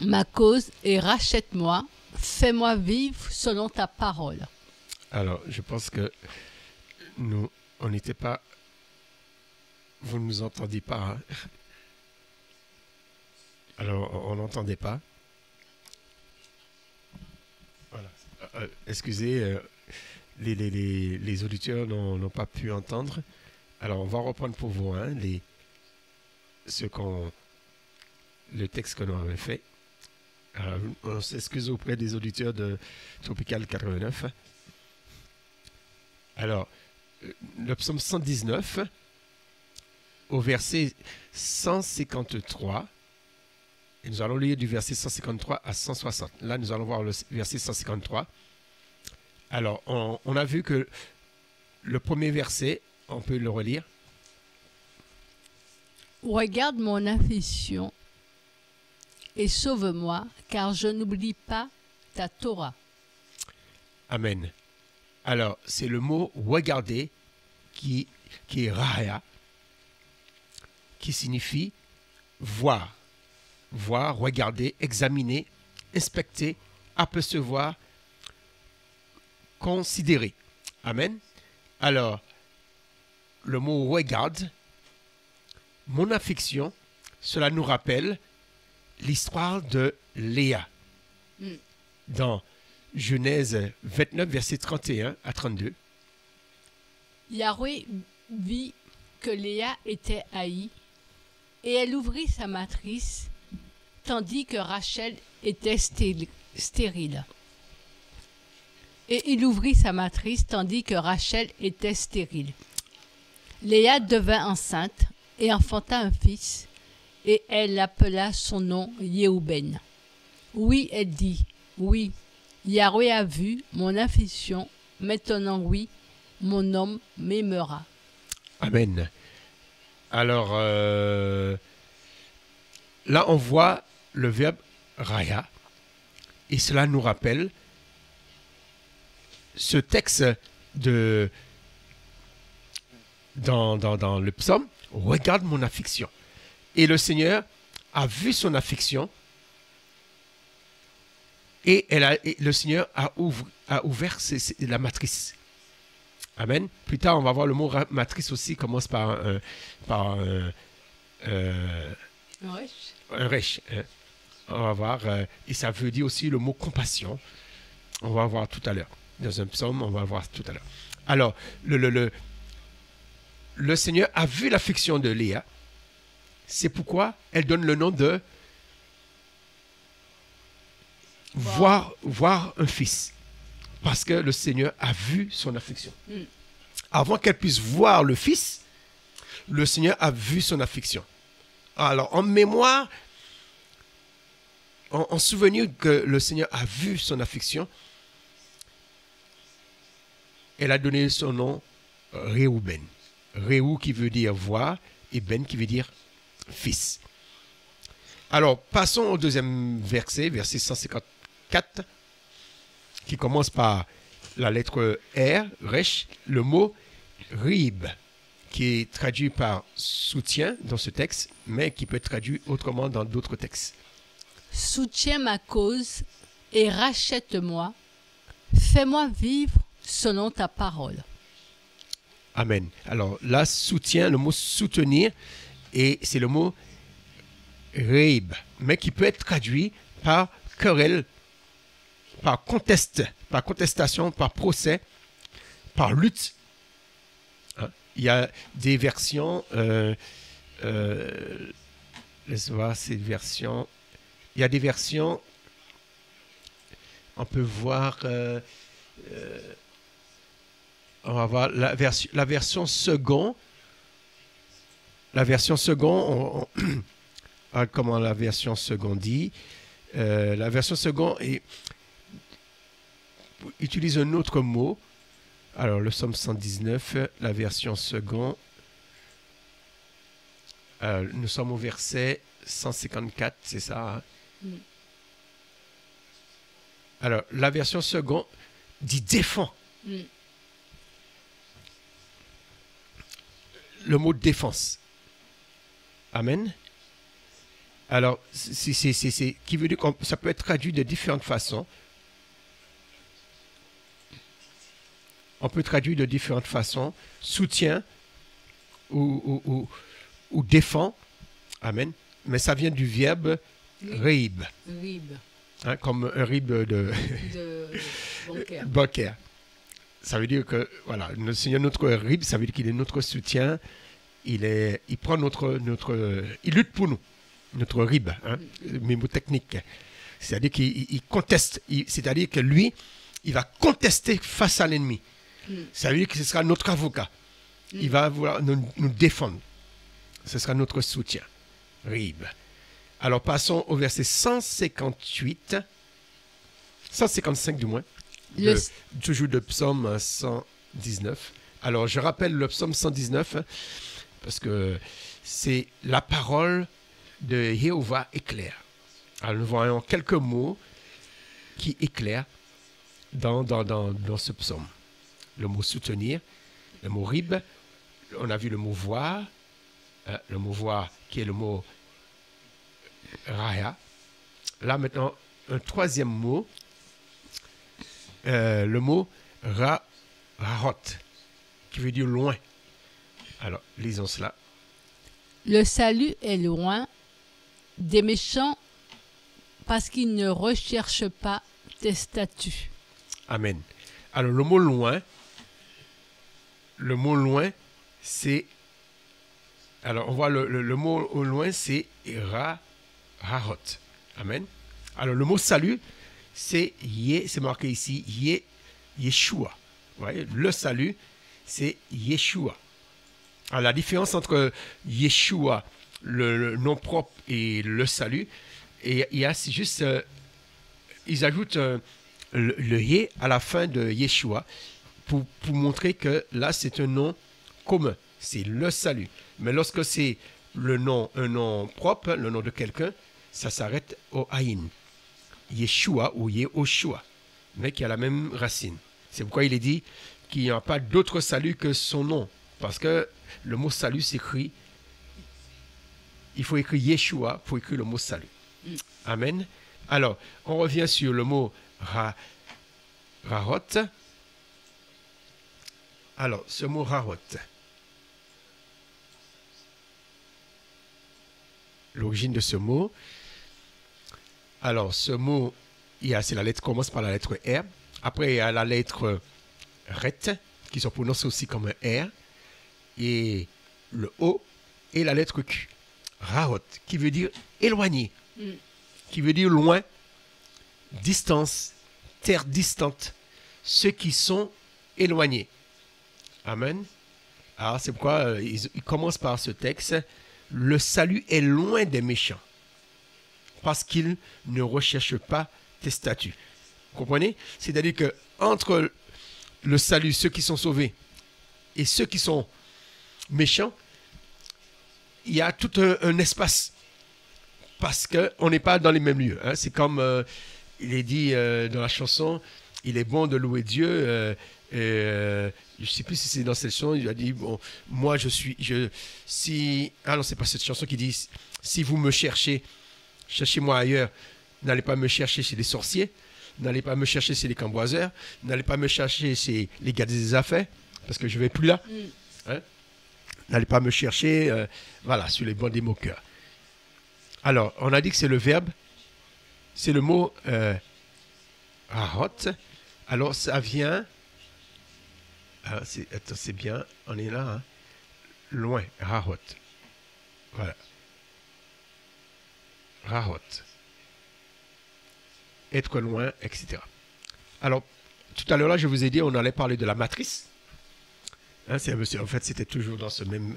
ma cause et rachète-moi. Fais-moi vivre selon ta parole. Alors, je pense que nous, on n'était pas... Vous ne nous entendiez pas. Hein? Alors, on n'entendait pas. Voilà. Excusez, les auditeurs n'ont pas pu entendre. Alors, on va reprendre pour vous hein, le texte que nous avons fait. Alors, on s'excuse auprès des auditeurs de Tropical 89. Alors, le psaume 119, au verset 153, et nous allons lire du verset 153 à 160. Là, nous allons voir le verset 153. Alors, on a vu que le premier verset, on peut le relire. Regarde mon affliction et sauve-moi, car je n'oublie pas ta Torah. Amen. Alors, c'est le mot regarder qui est raya, qui signifie voir. Voir, regarder, examiner, inspecter, apercevoir, considérer. Amen. Alors, le mot regarde, mon affliction, cela nous rappelle l'histoire de Léa. Dans Genèse 29, versets 31 à 32. Yahweh vit que Léa était haïe, et elle ouvrit sa matrice, tandis que Rachel était stérile. Et il ouvrit sa matrice, tandis que Rachel était stérile. Léa devint enceinte et enfanta un fils, et elle appela son nom Yéhouben. Oui, elle dit, oui, Yahweh a vu mon affliction, maintenant oui, mon homme m'aimera. Amen. Alors, là, on voit le verbe raya, et cela nous rappelle ce texte dans le psaume, regarde mon affliction. Et le Seigneur a vu son affliction, et le Seigneur a ouvert la matrice. Amen. Plus tard, on va voir le mot matrice aussi commence par un resh. Hein. On va voir, et ça veut dire aussi le mot compassion. On va voir tout à l'heure. Dans un psaume, on va voir tout à l'heure. Alors, le Seigneur a vu l'affliction de Léa. C'est pourquoi elle donne le nom de voir un fils. Parce que le Seigneur a vu son affliction. Avant qu'elle puisse voir le fils, le Seigneur a vu son affliction. Alors, en mémoire, en souvenir que le Seigneur a vu son affliction, elle a donné son nom Réhouben. Réhou qui veut dire voir et Ben qui veut dire fils. Alors, passons au deuxième verset, verset 154, qui commence par la lettre R, Resh, le mot Rib, qui est traduit par soutien dans ce texte, mais qui peut être traduit autrement dans d'autres textes. Soutiens ma cause et rachète-moi. Fais-moi vivre selon ta parole. Amen. Alors là, soutien, le mot soutenir, et c'est le mot Reib, mais qui peut être traduit par querelle, par contestation, par procès, par lutte. Il y a des versions, laisse voir ces versions. Il y a des versions, on peut voir, on va voir la version second. La version second, comment la version second dit. La version second utilise un autre mot. Alors, le psaume 119, la version second. Nous sommes au verset 154, c'est ça. Hein? Alors, la version second dit défend. Le mot défense. Amen. Alors, qui veut dire que ça peut être traduit de différentes façons. On peut traduire de différentes façons. Soutien ou défend. Amen. Mais ça vient du verbe rib. Rib. Hein, comme un rib de bancaire. bancaire. Ça veut dire que, voilà, le Seigneur, notre rib, ça veut dire qu'il est notre soutien. Il prend il lutte pour nous. Notre rib, hein, mes mots techniques. C'est-à-dire qu'il conteste. C'est-à-dire que lui, il va contester face à l'ennemi. Ça veut dire que ce sera notre avocat. Il va vouloir nous défendre. Ce sera notre soutien. Rib. Alors passons au verset 158, 155 du moins, toujours de psaume 119. Alors je rappelle le psaume 119 parce que c'est la parole de Jéhovah éclaire. Alors nous voyons quelques mots qui éclairent dans ce psaume. Le mot soutenir, le mot rib, on a vu le mot voir qui est le mot raya. Là maintenant, un troisième mot, le mot rahot, qui veut dire loin. Alors, lisons cela. Le salut est loin des méchants parce qu'ils ne recherchent pas tes statuts. Amen. Alors, le mot loin, c'est... Alors, on voit le mot au loin, c'est rahot. Amen. Alors, le mot salut, c'est marqué ici, Yeshua. Vous voyez, le salut, c'est Yeshua. Alors, la différence entre Yeshua, le nom propre, et le salut, et il y a juste... ils ajoutent le Yé à la fin de Yeshua pour montrer que là, c'est un nom commun. C'est le salut. Mais lorsque c'est un nom propre, le nom de quelqu'un, ça s'arrête au Aïn. Yeshua ou Yehoshua, mais qui a la même racine. C'est pourquoi il est dit qu'il n'y a pas d'autre salut que son nom. Parce que le mot salut s'écrit, il faut écrire Yeshua pour écrire le mot salut. Amen. Alors, on revient sur le mot rahot. Alors, ce mot rahot, l'origine de ce mot. Alors, ce mot, c'est la lettre commence par la lettre R. Après, il y a la lettre ret, qui se prononce aussi comme un R. Et le O et la lettre Q. Rahot, qui veut dire éloigné, qui veut dire loin, distance, terre distante, ceux qui sont éloignés. Amen. Alors, c'est pourquoi il commence par ce texte. Le salut est loin des méchants, parce qu'ils ne recherchent pas tes statuts. Vous comprenez? C'est-à-dire que entre le salut, ceux qui sont sauvés, et ceux qui sont méchants, il y a tout un espace, parce qu'on n'est pas dans les mêmes lieux. Hein. C'est comme il est dit dans la chanson, il est bon de louer Dieu. Je ne sais plus si c'est dans cette chanson, il a dit, bon, moi ah non, c'est pas cette chanson qui dit, si vous me cherchez, cherchez-moi ailleurs, n'allez pas me chercher chez les sorciers, n'allez pas me chercher chez les camboiseurs, n'allez pas me chercher chez les gars des affaires, parce que je ne vais plus là. Hein? N'allez pas me chercher, sur les bancs des moqueurs. Alors, on a dit que c'est le verbe, c'est le mot rahot. Alors, ça vient... c'est bien, on est là, hein? Loin, rahot. Voilà. Rahot. Être loin, etc. Alors, tout à l'heure, là, je vous ai dit, on allait parler de la matrice. Hein, en fait, c'était toujours dans ce même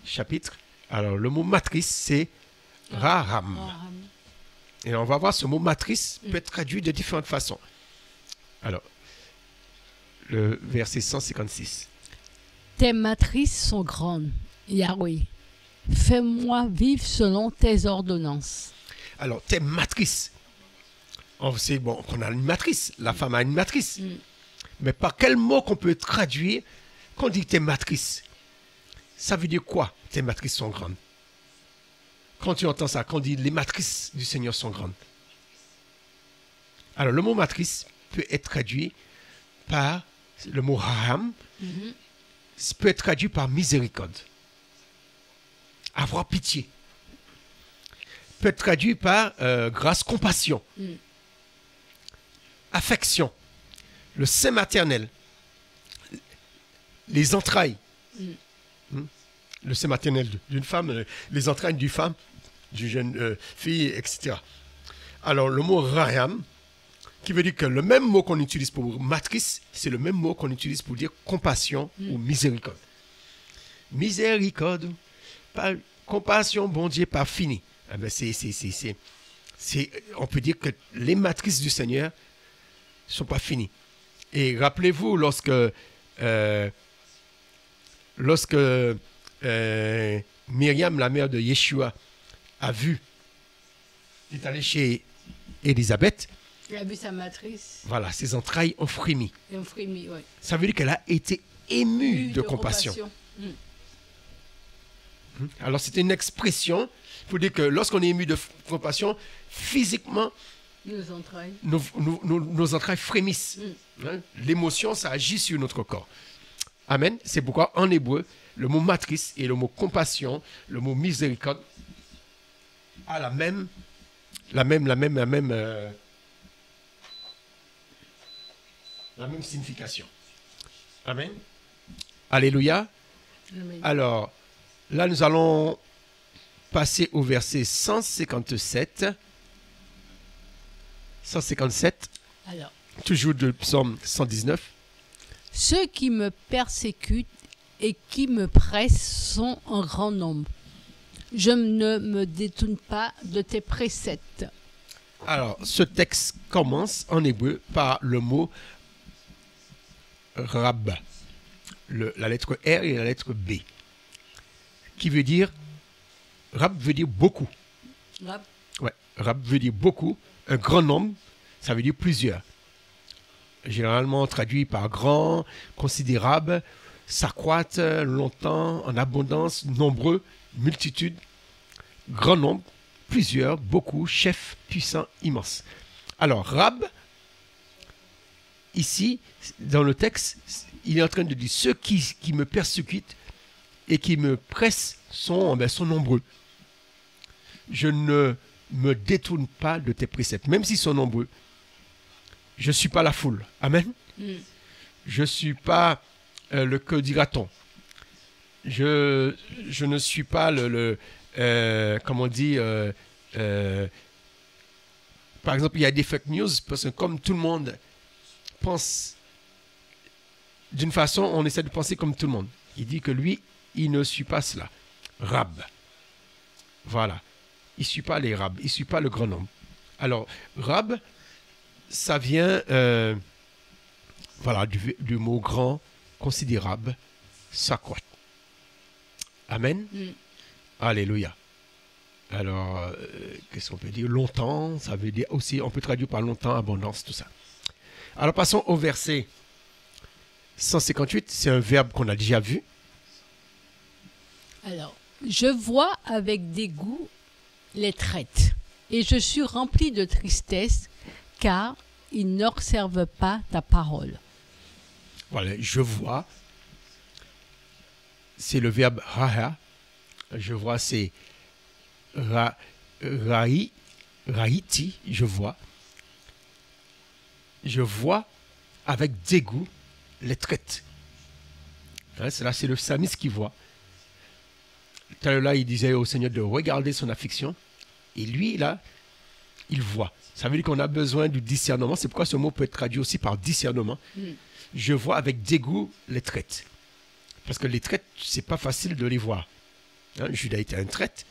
chapitre. Alors, le mot matrice, c'est raram. Et on va voir ce mot matrice peut être traduit de différentes façons. Alors, le verset 156. Tes matrices sont grandes, Yahweh. Fais-moi vivre selon tes ordonnances. Alors, tes matrices. On sait qu'on a une matrice. La femme a une matrice. Mais par quel mot qu'on peut traduire qu'on dit tes matrices? Ça veut dire quoi, tes matrices sont grandes? quand tu entends ça, quand on dit les matrices du Seigneur sont grandes. Alors, le mot matrice peut être traduit par le mot raham, peut être traduit par miséricorde. Avoir pitié. Peut être traduit par grâce, compassion. Affection. Le sein maternel. Les entrailles. Le sein maternel d'une femme, les entrailles d'une femme, d'une jeune fille, etc. Alors, le mot raham, qui veut dire que le même mot qu'on utilise pour matrice, c'est le même mot qu'on utilise pour dire compassion ou miséricorde. Miséricorde, pas, compassion, bon Dieu, pas fini. Eh ben on peut dire que les matrices du Seigneur ne sont pas finies. Et rappelez-vous, lorsque Myriam, la mère de Yeshua, a vu, est allée chez Élisabeth, elle a vu sa matrice. Voilà, ses entrailles ont frémi. Et ont frémi, oui. Ça veut dire qu'elle a été émue de compassion. Alors, c'était une expression. Il faut dire que lorsqu'on est ému de compassion, physiquement, nos entrailles frémissent. Hein? L'émotion, ça agit sur notre corps. Amen. C'est pourquoi, en hébreu, le mot matrice et le mot compassion, le mot miséricorde, a la même signification. Amen. Alléluia. Amen. Alors, là, nous allons passer au verset 157. 157. Alors. Toujours de psaume 119. Ceux qui me persécutent et qui me pressent sont en grand nombre. Je ne me détourne pas de tes préceptes. Alors, ce texte commence en hébreu par le mot Rab, la lettre R et la lettre B, qui veut dire, Rab veut dire beaucoup. Rab. Ouais, Rab veut dire beaucoup, un grand nombre, ça veut dire plusieurs. Généralement traduit par grand, considérable, s'accroître longtemps, en abondance, nombreux, multitude, grand nombre, plusieurs, beaucoup, chef, puissant, immense. Alors, Rab, ici, dans le texte, il est en train de dire ceux qui me persécutent et qui me pressent sont nombreux. Je ne me détourne pas de tes préceptes, même s'ils sont nombreux. Je ne suis pas la foule. Amen. Je ne suis pas que dira-t-on. Je ne suis pas comment on dit, par exemple, il y a des fake news, parce que comme tout le monde pense d'une façon, on essaie de penser comme tout le monde. Il dit que lui, il ne suit pas cela. Rab. Voilà. Il ne suit pas les rabs, il ne suit pas le grand nombre. Alors, Rab, ça vient voilà, du mot grand, considérable, s'accroître. Amen. Alléluia. Alors, qu'est-ce qu'on peut dire? Longtemps, ça veut dire aussi, on peut traduire par longtemps, abondance, tout ça. Alors, passons au verset 158. C'est un verbe qu'on a déjà vu. Alors, je vois avec dégoût les traites, et je suis rempli de tristesse, car ils n'observent pas ta parole. Voilà, je vois. C'est le verbe raha. Je vois, c'est raïti, je vois. Je vois avec dégoût les traites. Hein, c'est le psalmiste qui voit. Tout à l'heure, là, il disait au Seigneur de regarder son affliction. Et lui, là, il voit. Ça veut dire qu'on a besoin du discernement. C'est pourquoi ce mot peut être traduit aussi par discernement. Je vois avec dégoût les traites. Parce que les traites, c'est pas facile de les voir. Hein, Judas était un traître,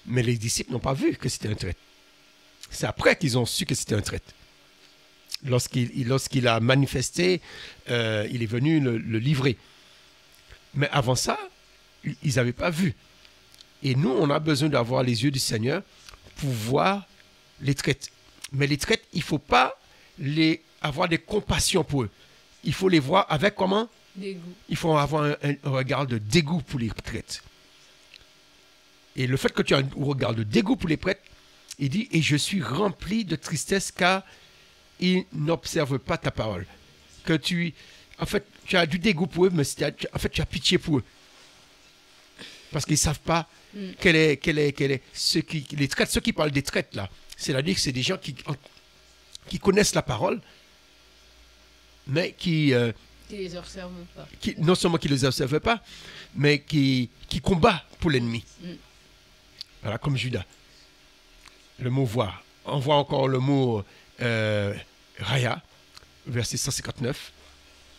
mais les disciples n'ont pas vu que c'était un traître. C'est après qu'ils ont su que c'était un traître. Lorsqu'il a manifesté, il est venu le livrer. Mais avant ça, ils n'avaient pas vu. Et nous, on a besoin d'avoir les yeux du Seigneur pour voir les traites. Mais les traites, il ne faut pas avoir des compassions pour eux. Il faut les voir avec comment? Dégoût. Il faut avoir un regard de dégoût pour les traites. Et le fait que tu as un regard de dégoût pour les prêtres, il dit, et je suis rempli de tristesse car ils n'observent pas ta parole. Que en fait, tu as du dégoût pour eux, mais en fait, tu as pitié pour eux. Parce qu'ils ne savent pas quel est les traites, ceux qui parlent des traites là. C'est-à-dire que c'est des gens qui connaissent la parole, mais qui les observent pas. Non seulement qui ne les observent pas, mais qui combattent pour l'ennemi. Voilà, comme Judas. Le mot voir. On voit encore le mot raya, verset 159.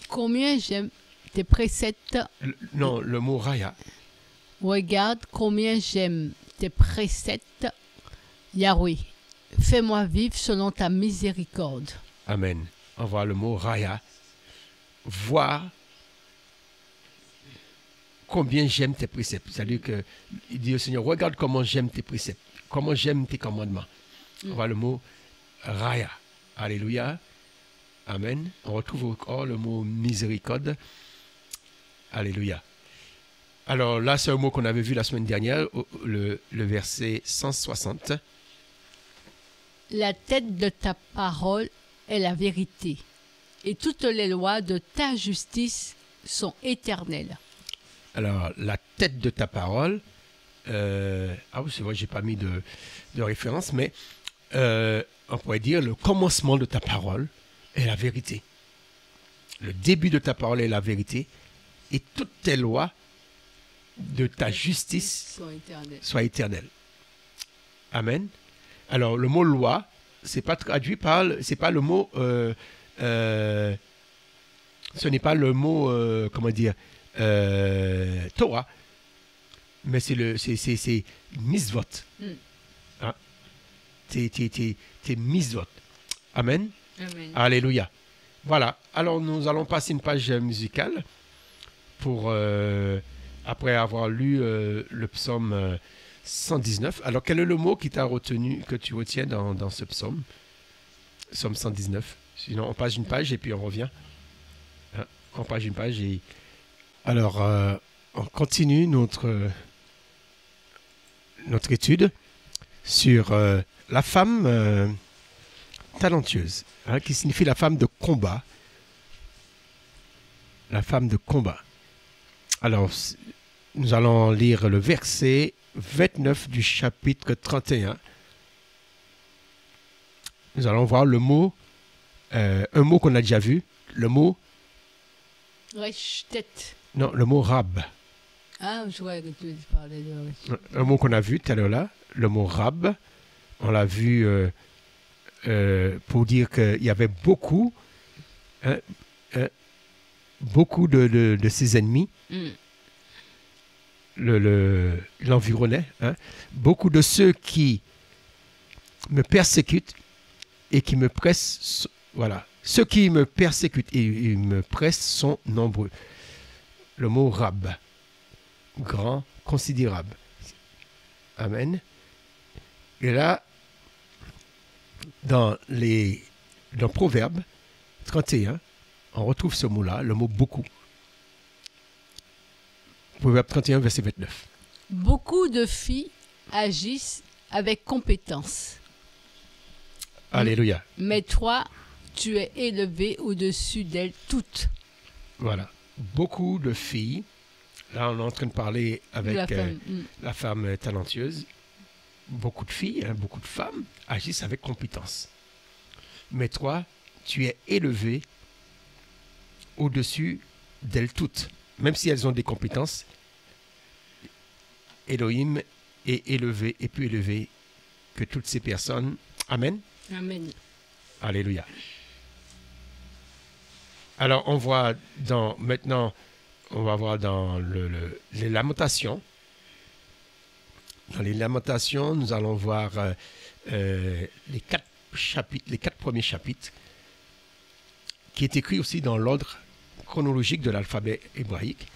Combien j'aime tes préceptes. Le mot raya. Regarde combien j'aime tes préceptes, Yahweh. Fais-moi vivre selon ta miséricorde. Amen. On voit le mot raya. Voir combien j'aime tes préceptes. C'est-à-dire qu'il dit au Seigneur, regarde comment j'aime tes préceptes, comment j'aime tes commandements. On voit le mot raya. Alléluia. Amen. On retrouve encore le mot miséricorde. Alléluia. Alors là, c'est un mot qu'on avait vu la semaine dernière, le verset 160. La tête de ta parole est la vérité, et toutes les lois de ta justice sont éternelles. Alors, la tête de ta parole, ah oui, c'est vrai, j'ai pas mis de référence, mais on pourrait dire le commencement de ta parole est la vérité. Le début de ta parole est la vérité, et toutes tes lois de ta justice soient éternelles. Amen. Alors, le mot loi, c'est pas traduit par, c'est pas le mot, ce n'est pas le mot, comment dire, Torah, mais c'est misvot. Hein? T'es misvot. Amen. Amen. Alléluia. Voilà. Alors, nous allons passer une page musicale pour, après avoir lu le psaume 119. Alors, quel est le mot qui t'a retenu, que tu retiens dans ce psaume? Psaume 119. Sinon, on passe une page et puis on revient. Hein? On passe une page et... Alors, on continue notre étude sur la femme talentueuse, hein, qui signifie la femme de combat. La femme de combat. Alors, nous allons lire le verset 29 du chapitre 31. Nous allons voir le mot, un mot qu'on a déjà vu, le mot... Rechtet. Non, le mot rab. Ah, je vois que tu parlais de... Un mot qu'on a vu tout à l'heure là, le mot rab. On l'a vu pour dire qu'il y avait beaucoup, beaucoup de ses ennemis. L'environnaient. Hein. Beaucoup de ceux qui me persécutent et qui me pressent. Voilà. Ceux qui me persécutent et me pressent sont nombreux. Le mot rab, grand, considérable. Amen. Et là, dans Proverbe 31, on retrouve ce mot-là, le mot beaucoup. Proverbe 31, verset 29. Beaucoup de filles agissent avec compétence. Alléluia. Mais toi, tu es élevé au-dessus d'elles toutes. Voilà. Beaucoup de filles, là on est en train de parler avec la femme talentueuse, beaucoup de filles, hein, beaucoup de femmes agissent avec compétence. Mais toi, tu es élevé au-dessus d'elles toutes. Même si elles ont des compétences, Elohim est élevé et plus élevé que toutes ces personnes. Amen. Amen. Alléluia. Alors, on voit maintenant, on va voir dans les Lamentations. Dans les Lamentations, nous allons voir les 4 premiers chapitres, qui est écrit aussi dans l'ordre chronologique de l'alphabet hébraïque.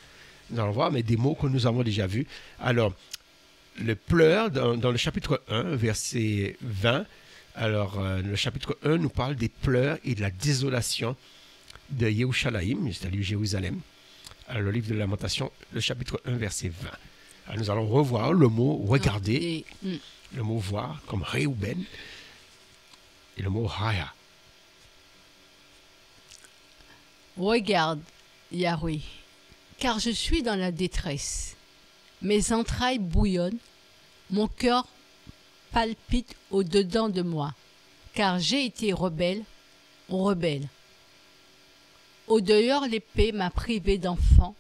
Nous allons voir, mais des mots que nous avons déjà vus. Alors, le pleur, dans le chapitre 1, verset 20, alors le chapitre 1 nous parle des pleurs et de la désolation de Yerushalayim, c'est-à-dire Jérusalem. Alors, le livre de Lamentation, le chapitre 1, verset 20. Alors, nous allons revoir le mot regarder, Et, le mot voir, comme Réhouben, et le mot Raya. regarde, Yahweh, car je suis dans la détresse. Mes entrailles bouillonnent, mon cœur palpite au-dedans de moi, car j'ai été rebelle. Au dehors, l'épée m'a privé d'enfants,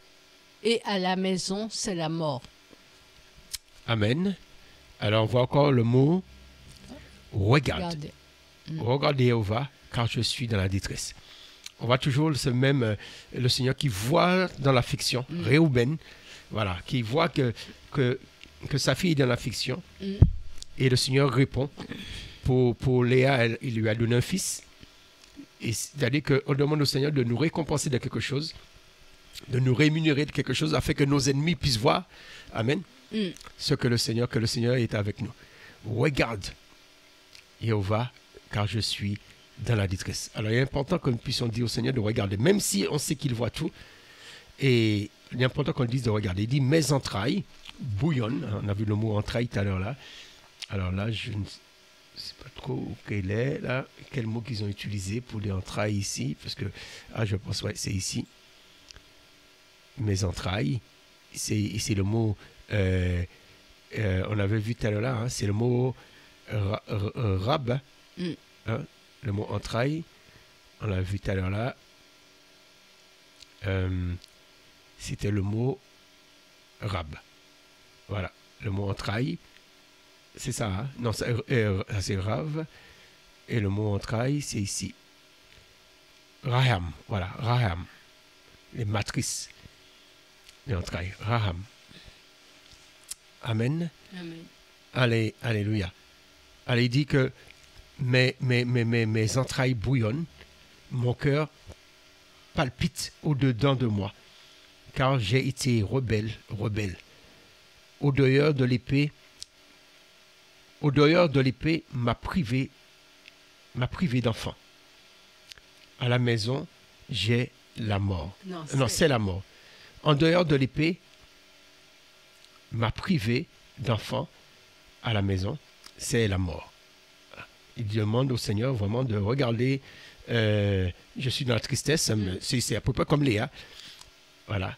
et à la maison, c'est la mort. Amen. Alors, on voit encore le mot regarde. Regardez. Regarde Jéhovah, car je suis dans la détresse. On voit toujours ce même, le Seigneur qui voit dans l'affliction, Réhouben, voilà, qui voit que sa fille est dans l'affliction. Et le Seigneur répond. Pour Léa, il lui a donné un fils. Et c'est-à-dire qu'on demande au Seigneur de nous récompenser de quelque chose, de nous rémunérer de quelque chose, afin que nos ennemis puissent voir, amen, que le Seigneur est avec nous. Regarde, Jéhovah, car je suis dans la détresse. Alors, il est important que nous puissions dire au Seigneur de regarder, même si on sait qu'il voit tout. Et il est important qu'on dise de regarder. Il dit, mes entrailles bouillonnent. On a vu le mot entrailles tout à l'heure là. Alors là, je ne sais pas trop quel est là, quel mot qu'ils ont utilisé pour les entrailles ici, parce que, je pense, ouais, c'est ici. Mes entrailles, c'est le mot, on avait vu tout à l'heure là, hein, c'est le mot rab, hein, le mot entrailles, on l'a vu tout à l'heure là, c'était le mot rab. Voilà, le mot entrailles, c'est ça, hein? Non, c'est rave, et le mot entrailles, c'est ici. Raham, voilà, Raham, les matrices, les entrailles, Raham. Amen. Amen. Allez, alléluia. Allez, il dit que mes entrailles bouillonnent, mon cœur palpite au-dedans de moi, car j'ai été rebelle. Au dehors de l'épée m'a privé d'enfant. À la maison, j'ai la mort. Non, c'est la mort. En dehors de l'épée m'a privé d'enfant. À la maison, c'est la mort. Il demande au Seigneur vraiment de regarder. Je suis dans la tristesse. C'est à peu près comme Léa. Voilà.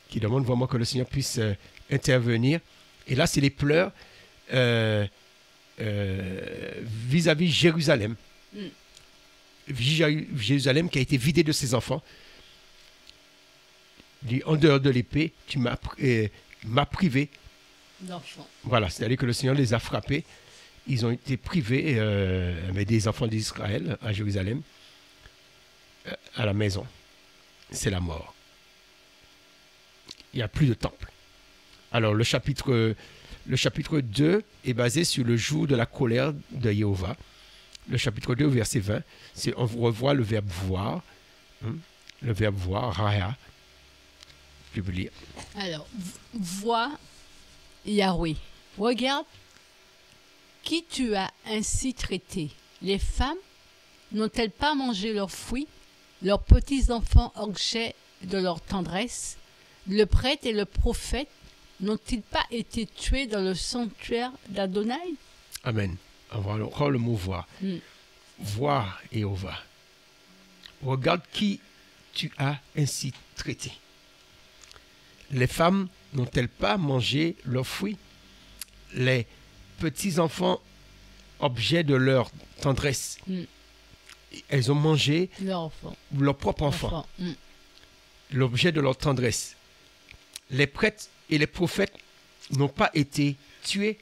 Qui demande vraiment que le Seigneur puisse intervenir. Et là, c'est les pleurs vis-à-vis Jérusalem. Jérusalem qui a été vidée de ses enfants. dit, en dehors de l'épée, tu m'as privé d'enfants. Voilà, c'est-à-dire que le Seigneur les a frappés. Ils ont été privés des enfants d'Israël à Jérusalem, à la maison. C'est la mort. Il n'y a plus de temple. Alors, le chapitre 2 est basé sur le jour de la colère de Jéhovah. Le chapitre 2, verset 20, on revoit le verbe voir. Le verbe voir, raya. Je peux lire. Alors, vois Yahweh. Regarde qui tu as ainsi traité. Les femmes n'ont-elles pas mangé leurs fruits, leurs petits-enfants objet de leur tendresse? Le prêtre et le prophète n'ont-ils pas été tués dans le sanctuaire d'Adonai? Amen. On va encore le mot voir. Voir, Jéhovah. Regarde qui tu as ainsi traité. Les femmes n'ont-elles pas mangé leurs fruits? Les petits-enfants, objet de leur tendresse, elles ont mangé leur propre enfant. L'objet de leur tendresse. Les prêtres et les prophètes n'ont pas été tués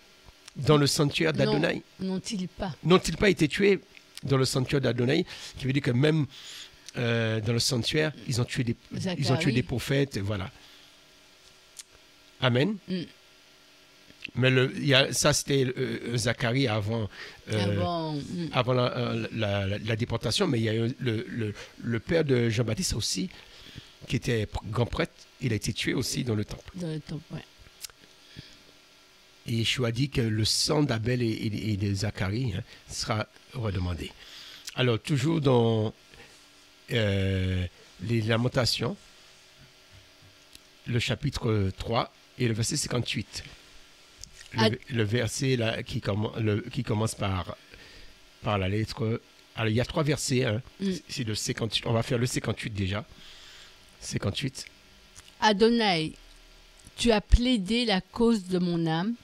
dans le sanctuaire d'Adonai. N'ont-ils pas? N'ont-ils pas été tués dans le sanctuaire d'Adonai? Qui veut dire que même dans le sanctuaire, ils ont tué des prophètes. Voilà. Amen. Mais ça, c'était Zacharie avant la déportation. Mais il y a eu le père de Jean-Baptiste aussi, qui était grand prêtre. Il a été tué aussi dans le temple. Dans le temple, ouais. Et Yeshua dit que le sang d'Abel et de Zacharie sera redemandé. Alors, toujours dans les Lamentations, le chapitre 3, et le verset 58. Le verset là, qui commence par la lettre. Alors, il y a 3 versets. Hein. C'est le 58. On va faire le 58 déjà. 58. Adonai, tu as plaidé la cause de mon âme.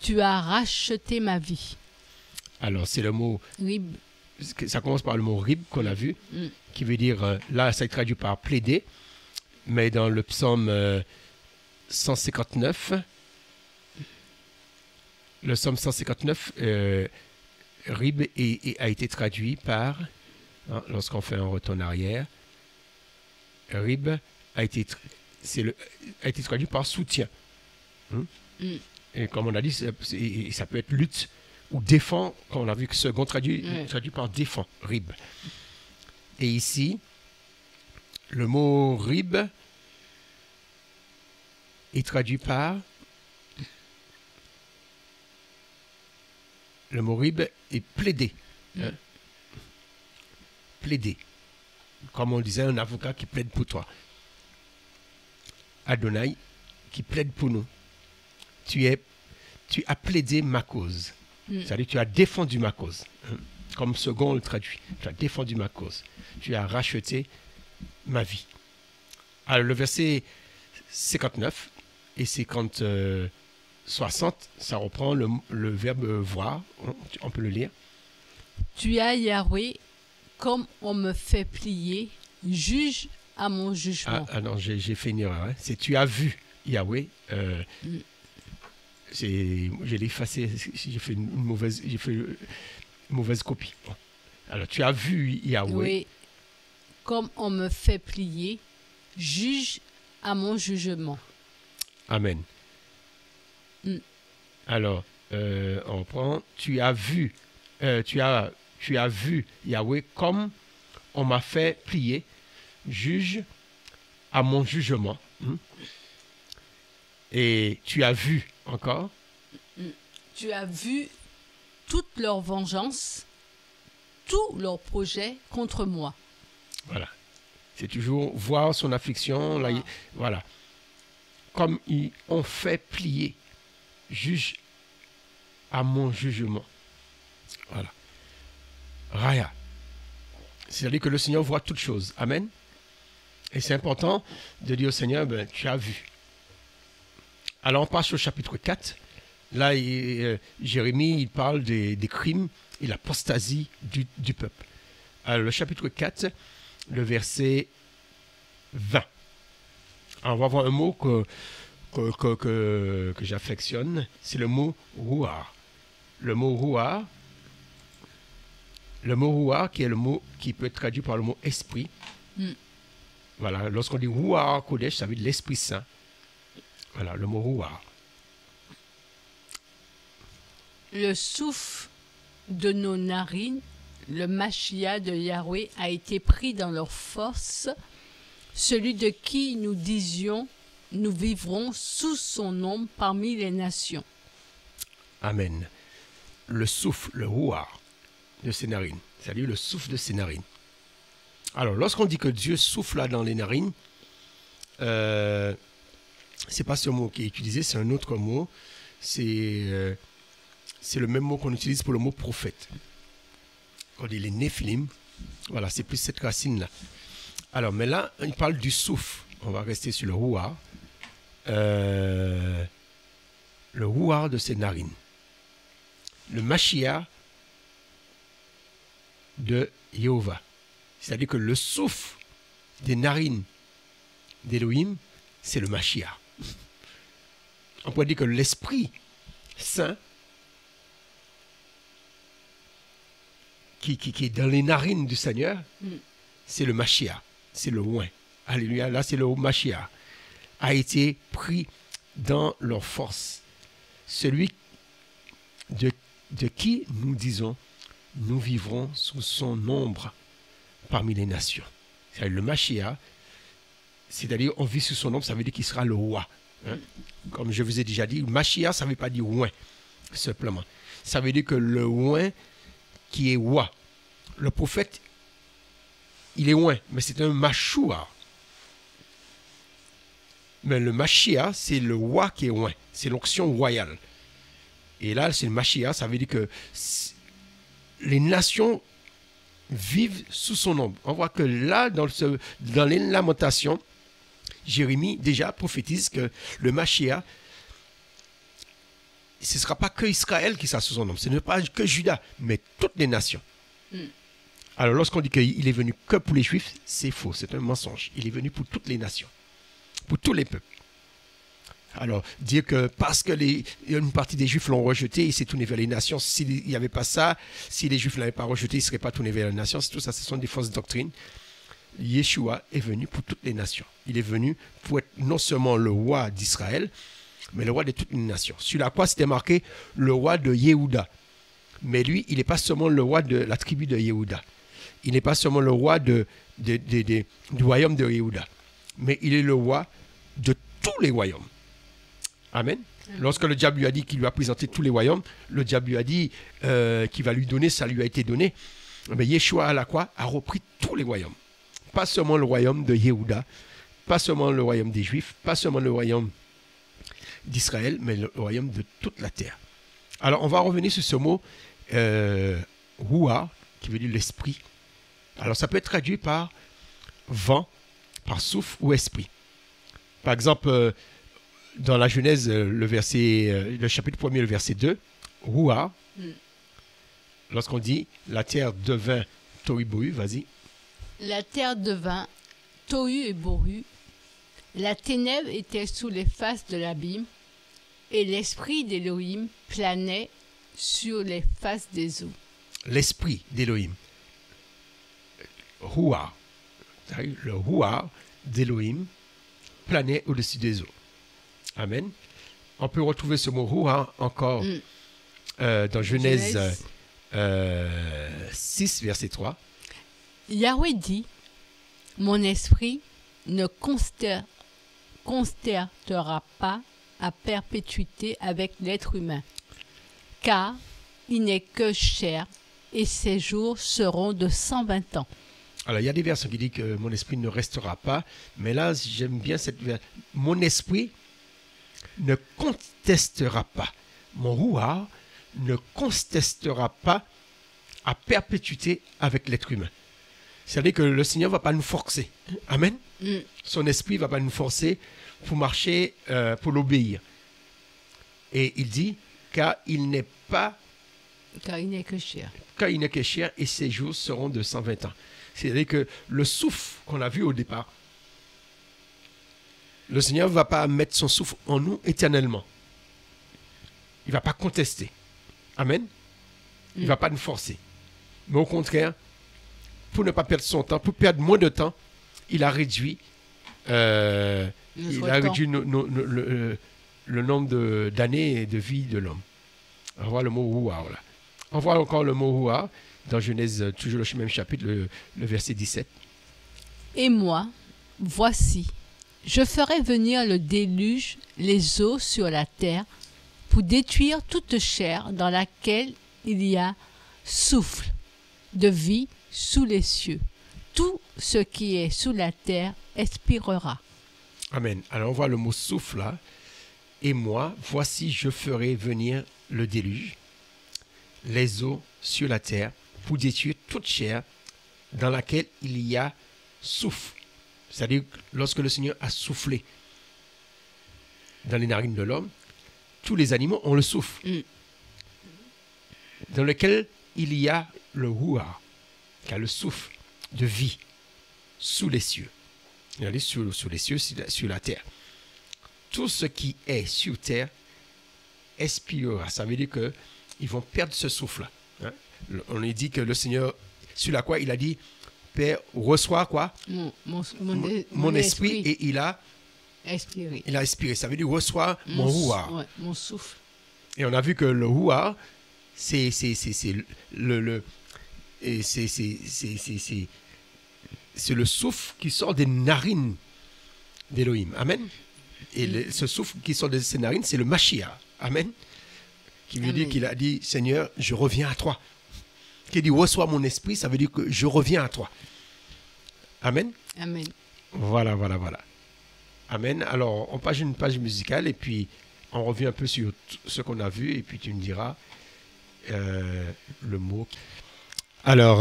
Tu as racheté ma vie. Alors, c'est le mot. Rib. Ça commence par le mot rib qu'on a vu, qui veut dire. Là, ça est traduit par plaider. Mais dans le psaume 159, le psaume 159, rib a été traduit par. Hein, lorsqu'on fait un retour en arrière, rib a été traduit par soutien. Et comme on a dit, ça peut être lutte ou défend, comme on a vu que second traduit par défend, rib. Et ici, le mot rib est traduit par. Le mot rib est plaider. Hein? Plaider. Comme on disait, un avocat qui plaide pour toi. Adonai qui plaide pour nous. Tu as plaidé ma cause. C'est-à-dire que tu as défendu ma cause. Comme second le traduit. Tu as défendu ma cause. Tu as racheté ma vie. Alors le verset 59 et 60, ça reprend le verbe voir. On peut le lire. Tu as Yahweh, comme on me fait plier, juge à mon jugement. Ah non, j'ai fait une erreur. Hein. C'est tu as vu Yahweh. Je l'ai effacé. J'ai fait une mauvaise copie. Bon. Alors tu as vu Yahweh. Oui, comme on me fait plier, juge à mon jugement. Amen. Alors, on prend. Tu as vu Yahweh comme on m'a fait plier, juge à mon jugement. Et tu as vu encore. Tu as vu toute leur vengeance, tous leurs projets contre moi. Voilà. C'est toujours voir son affliction. Là, voilà. Comme ils ont fait plier, juge à mon jugement. Voilà. Raya. C'est-à-dire que le Seigneur voit toutes choses. Amen. Et c'est important de dire au Seigneur, tu as vu. Alors on passe au chapitre 4. Là, Jérémie, il parle des crimes et l'apostasie du peuple. Alors le chapitre 4, le verset 20. Alors, on va voir un mot que j'affectionne, c'est le mot rouar. Le mot rouar qui est le mot qui peut être traduit par le mot esprit. Voilà, lorsqu'on dit rouar kodesh, ça veut dire l'Esprit Saint. Voilà, le mot rouar. Le souffle de nos narines, le Machia de Yahweh a été pris dans leur force, celui de qui nous disions, nous vivrons sous son ombre parmi les nations. Amen. Le souffle, le rouar de ses narines, c'est-à-dire le souffle de ses narines. Alors, lorsqu'on dit que Dieu souffle là dans les narines, c'est pas ce mot qui est utilisé, c'est un autre mot. C'est le même mot qu'on utilise pour le mot prophète. On dit les Néphilim. Voilà, c'est plus cette racine-là. Alors, mais là, il parle du souffle. On va rester sur le rouar. Le rouar de ses narines. Le Machia de Jéhovah. C'est-à-dire que le souffle des narines d'Élohim, c'est le Machia. On pourrait dire que l'Esprit Saint qui est dans les narines du Seigneur, c'est le Machia, c'est le oint. Alléluia, là c'est le Machia. A été pris dans leur force. Celui de qui nous disons, nous vivrons sous son ombre parmi les nations. C'est-à-dire le Machia, c'est-à-dire on vit sous son ombre, ça veut dire qu'il sera le roi. Hein? Comme je vous ai déjà dit, Machia, ça ne veut pas dire oint, simplement. Ça veut dire que le oint qui est roi. Le prophète, il est oint, mais c'est un Machua. Mais le Mashiach, c'est le roi qui est loin. C'est l'onction royale. Et là, c'est le Mashiach, ça veut dire que les nations vivent sous son ombre. On voit que là, dans les lamentations, Jérémie déjà prophétise que le Mashiach, ce ne sera pas que Israël qui sera sous son ombre. Ce n'est pas que Juda, mais toutes les nations. Alors, lorsqu'on dit qu'il est venu que pour les Juifs, c'est faux, c'est un mensonge. Il est venu pour toutes les nations, pour tous les peuples. Alors, dire que parce que une partie des Juifs l'ont rejeté, il s'est tourné vers les nations. S'il n'y avait pas ça, si les Juifs ne l'avaient pas rejeté, il ne serait pas tourné vers les nations. Tout ça, ce sont des fausses doctrines. Yeshua est venu pour toutes les nations. Il est venu pour être non seulement le roi d'Israël, mais le roi de toutes les nations. Sur la croix, c'était marqué le roi de Yehuda. Mais lui, il n'est pas seulement le roi de la tribu de Yehuda. Il n'est pas seulement le roi du royaume de Yehuda. Mais il est le roi de tous les royaumes. Amen. Lorsque le diable lui a dit qu'il lui a présenté tous les royaumes, le diable lui a dit qu'il va lui donner, ça lui a été donné. Mais Yeshua à la croix a repris tous les royaumes. Pas seulement le royaume de Yehuda, pas seulement le royaume des Juifs, pas seulement le royaume d'Israël, mais le royaume de toute la terre. Alors, on va revenir sur ce mot Ruah, qui veut dire l'esprit. Alors, ça peut être traduit par vent, par souffle ou esprit. Par exemple, dans la Genèse, le chapitre 1er, le verset 2, Ruah, lorsqu'on dit la terre devint tohu bohu, vas-y. La terre devint tohu et bohu. La ténèbre était sous les faces de l'abîme, et l'esprit d'Élohim planait sur les faces des eaux. L'esprit d'Élohim. Ruah. Le Ruah d'Élohim planait au-dessus des eaux. Amen. On peut retrouver ce mot Ruah encore dans Genèse 6, verset 3. Yahweh dit, mon esprit ne constertera pas à perpétuité avec l'être humain, car il n'est que chair et ses jours seront de 120 ans. Alors, il y a des versets qui disent que mon esprit ne restera pas, mais là, j'aime bien cette version. Mon esprit ne contestera pas. Mon Ruah ne contestera pas à perpétuité avec l'être humain. C'est-à-dire que le Seigneur ne va pas nous forcer. Amen. Son esprit ne va pas nous forcer pour marcher, pour l'obéir. Et il dit, car il n'est que chair. Car il n'est que chair et ses jours seront de 120 ans. C'est-à-dire que le souffle qu'on a vu au départ, le Seigneur ne va pas mettre son souffle en nous éternellement. Il ne va pas contester. Amen. Il ne va pas nous forcer. Mais au contraire, pour ne pas perdre son temps, pour perdre moins de temps, il a réduit, le nombre d'années de vie de l'homme. On voit le mot Ruah là. On voit encore le mot Ruah dans Genèse, toujours le même chapitre, le verset 17. Et moi, voici, je ferai venir le déluge, les eaux sur la terre, pour détruire toute chair dans laquelle il y a souffle de vie sous les cieux. Tout ce qui est sous la terre expirera. Amen. Alors on voit le mot souffle là. Et moi, voici, je ferai venir le déluge, les eaux sur la terre, pour détruire toute chair dans laquelle il y a souffle. C'est-à-dire lorsque le Seigneur a soufflé dans les narines de l'homme, tous les animaux ont le souffle. Dans lequel il y a le Ruah, qui a le souffle de vie sous les cieux. Il est sous les cieux, sur la terre. Tout ce qui est sur terre expirera. Ça veut dire qu'ils vont perdre ce souffle-là. Hein? On a dit que le Seigneur, sur la croix, il a dit, Père, reçois quoi? Mon esprit, et il a expiré. Il a expiré. Ça veut dire, reçois mon Ruah. Ouais, mon souffle. Et on a vu que le Ruah, c'est le souffle qui sort des narines d'Élohim. Amen. Et ce souffle qui sort de ses narines, c'est le Mashiach. Amen. Qui veut dire qu'il a dit, Seigneur, je reviens à toi. Qui dit, reçois mon esprit, ça veut dire que je reviens à toi. Amen. Amen. Voilà. Amen. Alors, on passe une page musicale et puis on revient un peu sur ce qu'on a vu et puis tu me diras le mot. Alors,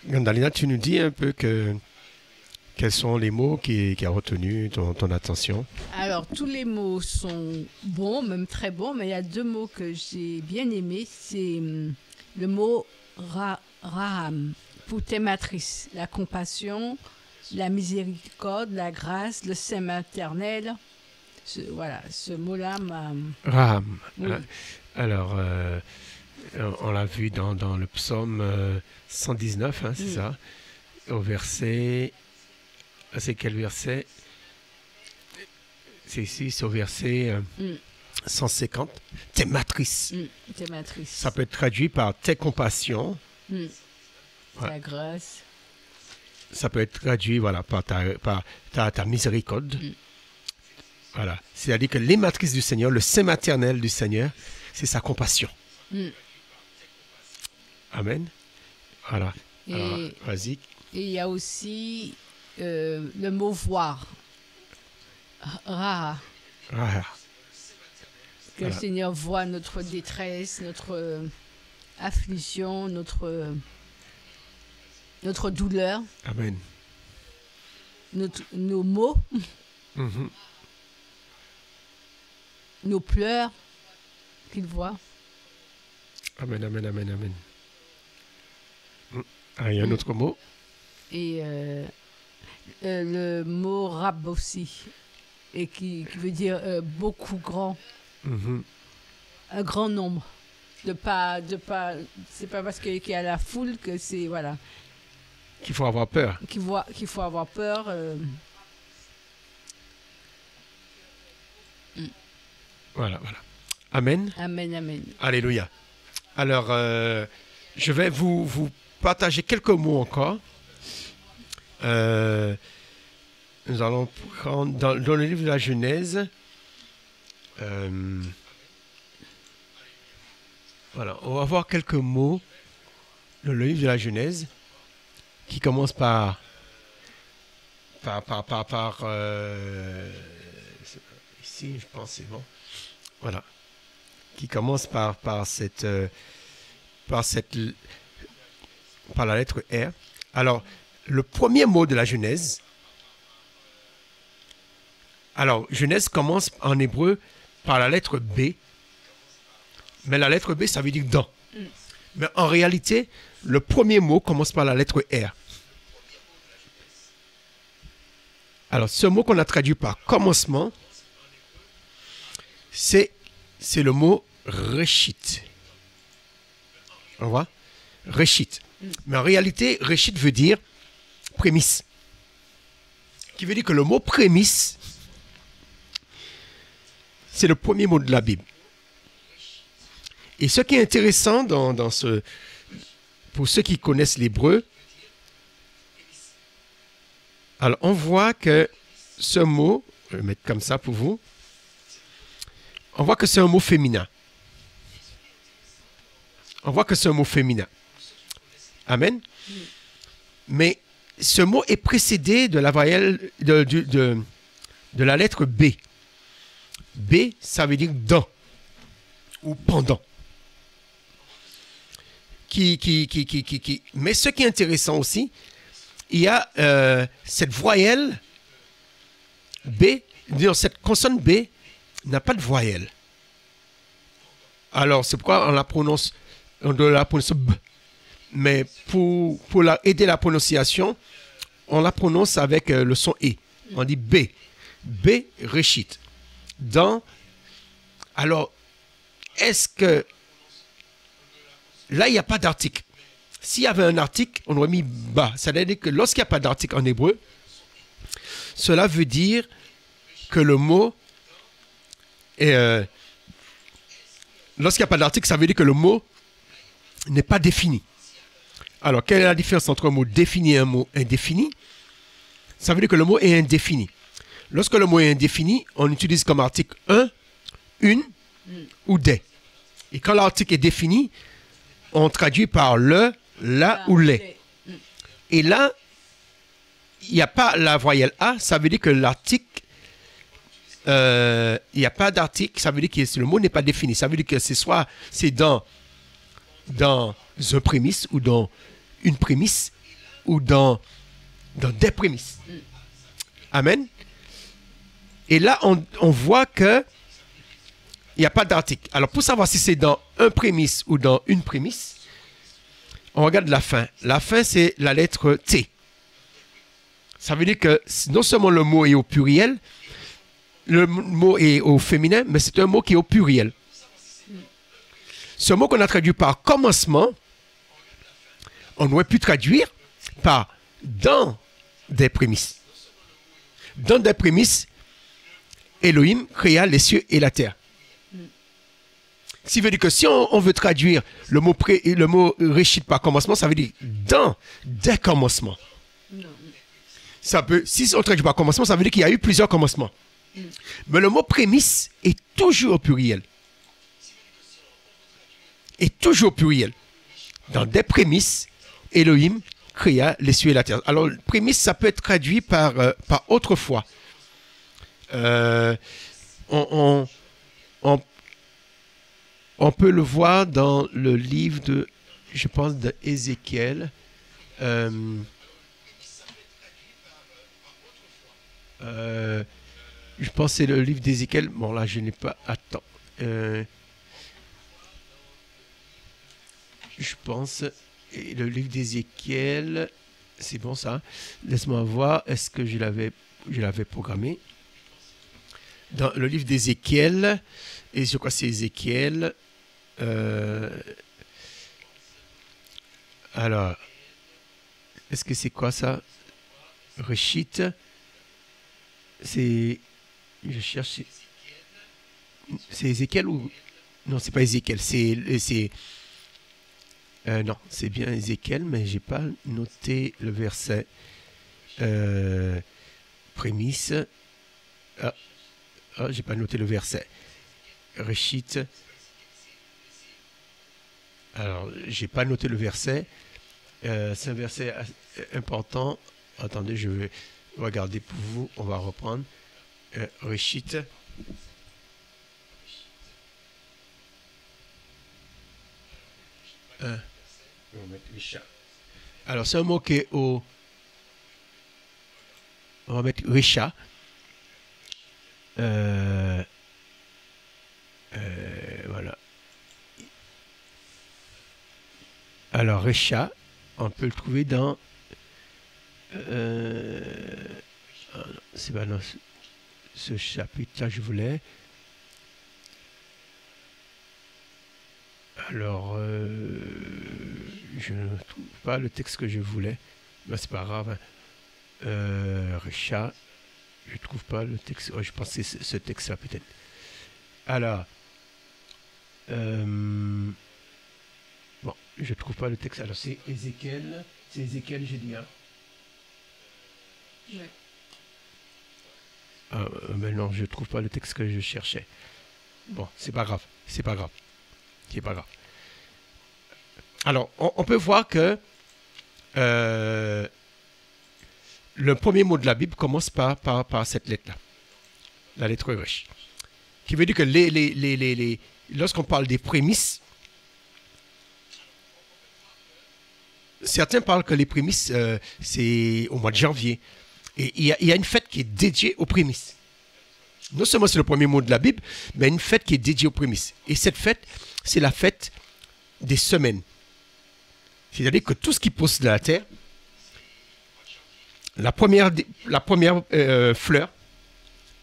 Gandalina, tu nous dis un peu quels sont les mots qui a retenu ton attention? Alors, tous les mots sont bons, même très bons, mais il y a deux mots que j'ai bien aimés. C'est le mot raham, pour thématrice, la compassion, la miséricorde, la grâce, le sein maternel. Voilà, ce mot-là m'a... Raham. Oui. Alors, on l'a vu dans le psaume 119, hein, c'est ça? Au verset... C'est quel verset? C'est ici, c'est au verset 150. Thématrice. Thématrice. Ça peut être traduit par tes compassions. La grâce. Ça peut être traduit voilà, par ta miséricorde. Voilà. C'est-à-dire que l'ématrice du Seigneur, le sein maternel du Seigneur, c'est sa compassion. Amen. Voilà. Alors, vas-y. Et il y a aussi le mot voir. Raha. Que le Seigneur voit notre détresse, notre affliction, notre douleur. Amen. Nos maux. Nos pleurs qu'il voit. Amen, amen, amen, amen. Ah, il y a un autre mot. Et le mot rab aussi, et qui veut dire beaucoup grand, un grand nombre. C'est pas parce qu'il y a la foule que c'est voilà. Qu'il faut avoir peur. Qu'il faut avoir peur. Voilà, voilà. Amen. Amen, amen. Alléluia. Alors, je vais vous partager quelques mots encore. Nous allons prendre dans le livre de la Genèse. Voilà, on va voir quelques mots dans le livre de la Genèse qui commence par ici, je pense, c'est bon. Voilà, qui commence par la lettre R. Alors, le premier mot de la Genèse. Alors, Genèse commence en hébreu par la lettre B. Mais la lettre B, ça veut dire dans. Mais en réalité, le premier mot commence par la lettre R. Alors, ce mot qu'on a traduit par commencement, c'est le mot Réchit. On voit? Réchit. Mais en réalité, Réchit veut dire prémisse. Qui veut dire que le mot prémisse, c'est le premier mot de la Bible. Et ce qui est intéressant pour ceux qui connaissent l'hébreu, alors on voit que ce mot, je vais le mettre comme ça pour vous, on voit que c'est un mot féminin. On voit que c'est un mot féminin. Amen. Mais ce mot est précédé de la voyelle de la lettre B. B, ça veut dire dans ou pendant. Mais ce qui est intéressant aussi, il y a cette voyelle B, cette consonne B n'a pas de voyelle. Alors, c'est pourquoi on doit la prononcer B. Mais pour aider la prononciation, on la prononce avec le son E. On dit B. B, Réchit. Dans. Alors, est-ce que. Là, il n'y a pas d'article. S'il y avait un article, on aurait mis bas. Ça veut dire que lorsqu'il n'y a pas d'article en hébreu, cela veut dire que le mot est. Lorsqu'il n'y a pas d'article, ça veut dire que le mot n'est pas défini. Alors, quelle est la différence entre un mot défini et un mot indéfini? Ça veut dire que le mot est indéfini. Lorsque le mot est indéfini, on utilise comme article un, une ou des. Et quand l'article est défini, on traduit par le, la ou les. Et là, il n'y a pas la voyelle A, ça veut dire que l'article, il n'y a pas d'article, ça veut dire que le mot n'est pas défini. Ça veut dire que c'est dans un prémisse ou dans une prémisse ou dans des prémisses. Amen. Et là, on voit que il n'y a pas d'article. Alors, pour savoir si c'est dans un prémisse ou dans une prémisse, on regarde la fin. La fin, c'est la lettre T. Ça veut dire que non seulement le mot est au pluriel, le mot est au féminin, mais c'est un mot qui est au pluriel. Ce mot qu'on a traduit par commencement, on aurait pu traduire par dans des prémices. Dans des prémices, Elohim créa les cieux et la terre. Ce qui veut dire que si on veut traduire le mot Réchit par commencement, ça veut dire dans des commencements. Si on traduit par commencement, ça veut dire qu'il y a eu plusieurs commencements. Mais le mot prémisse est toujours au pluriel. Est toujours au pluriel. Dans des prémices, Elohim créa les cieux et la terre. Alors, prémisse, ça peut être traduit par autrefois. On peut le voir dans le livre de, je pense, d'Ézéchiel. Je pense que c'est le livre d'Ézéchiel. Bon, là, je n'ai pas... Attends. Je pense... Et le livre d'Ézéchiel... C'est bon, ça. Laisse-moi voir. Est-ce que je l'avais programmé? Dans le livre d'Ézéchiel... Et je crois que c'est Ézéchiel... Alors... Est-ce que c'est quoi, ça? Réchit. C'est... Je cherche... C'est Ézéchiel ou... Non, c'est pas Ézéchiel. Non, c'est bien Ézéchiel, mais j'ai pas noté le verset. Prémisse. J'ai pas noté le verset. Réchit. Alors, j'ai pas noté le verset. C'est un verset important. Attendez, je vais regarder pour vous. On va reprendre. Réchit. On va mettre Risha. Alors, c'est un mot qui est au... On va mettre Risha. Voilà. Alors, Risha, on peut le trouver dans... c'est pas dans ce chapitre-là, je voulais... Alors, je ne trouve pas le texte que je voulais. Mais c'est pas grave. Risha, je ne trouve pas le texte. Oh, je pensais ce texte-là peut-être. Alors, bon, je ne trouve pas le texte. Alors, c'est Ézéchiel. C'est Ézéchiel, j'ai dit. Hein. Ouais. Mais non, je ne trouve pas le texte que je cherchais. Bon, c'est pas grave. C'est pas grave. C'est pas grave. Alors, on peut voir que le premier mot de la Bible commence par cette lettre-là, la lettre Resh, qui veut dire que lorsqu'on parle des prémices, certains parlent que les prémices, c'est au mois de janvier. Et il y a une fête qui est dédiée aux prémices. Non seulement c'est le premier mot de la Bible, mais une fête qui est dédiée aux prémices. Et cette fête, c'est la fête des semaines. C'est-à-dire que tout ce qui pousse de la terre, la première fleur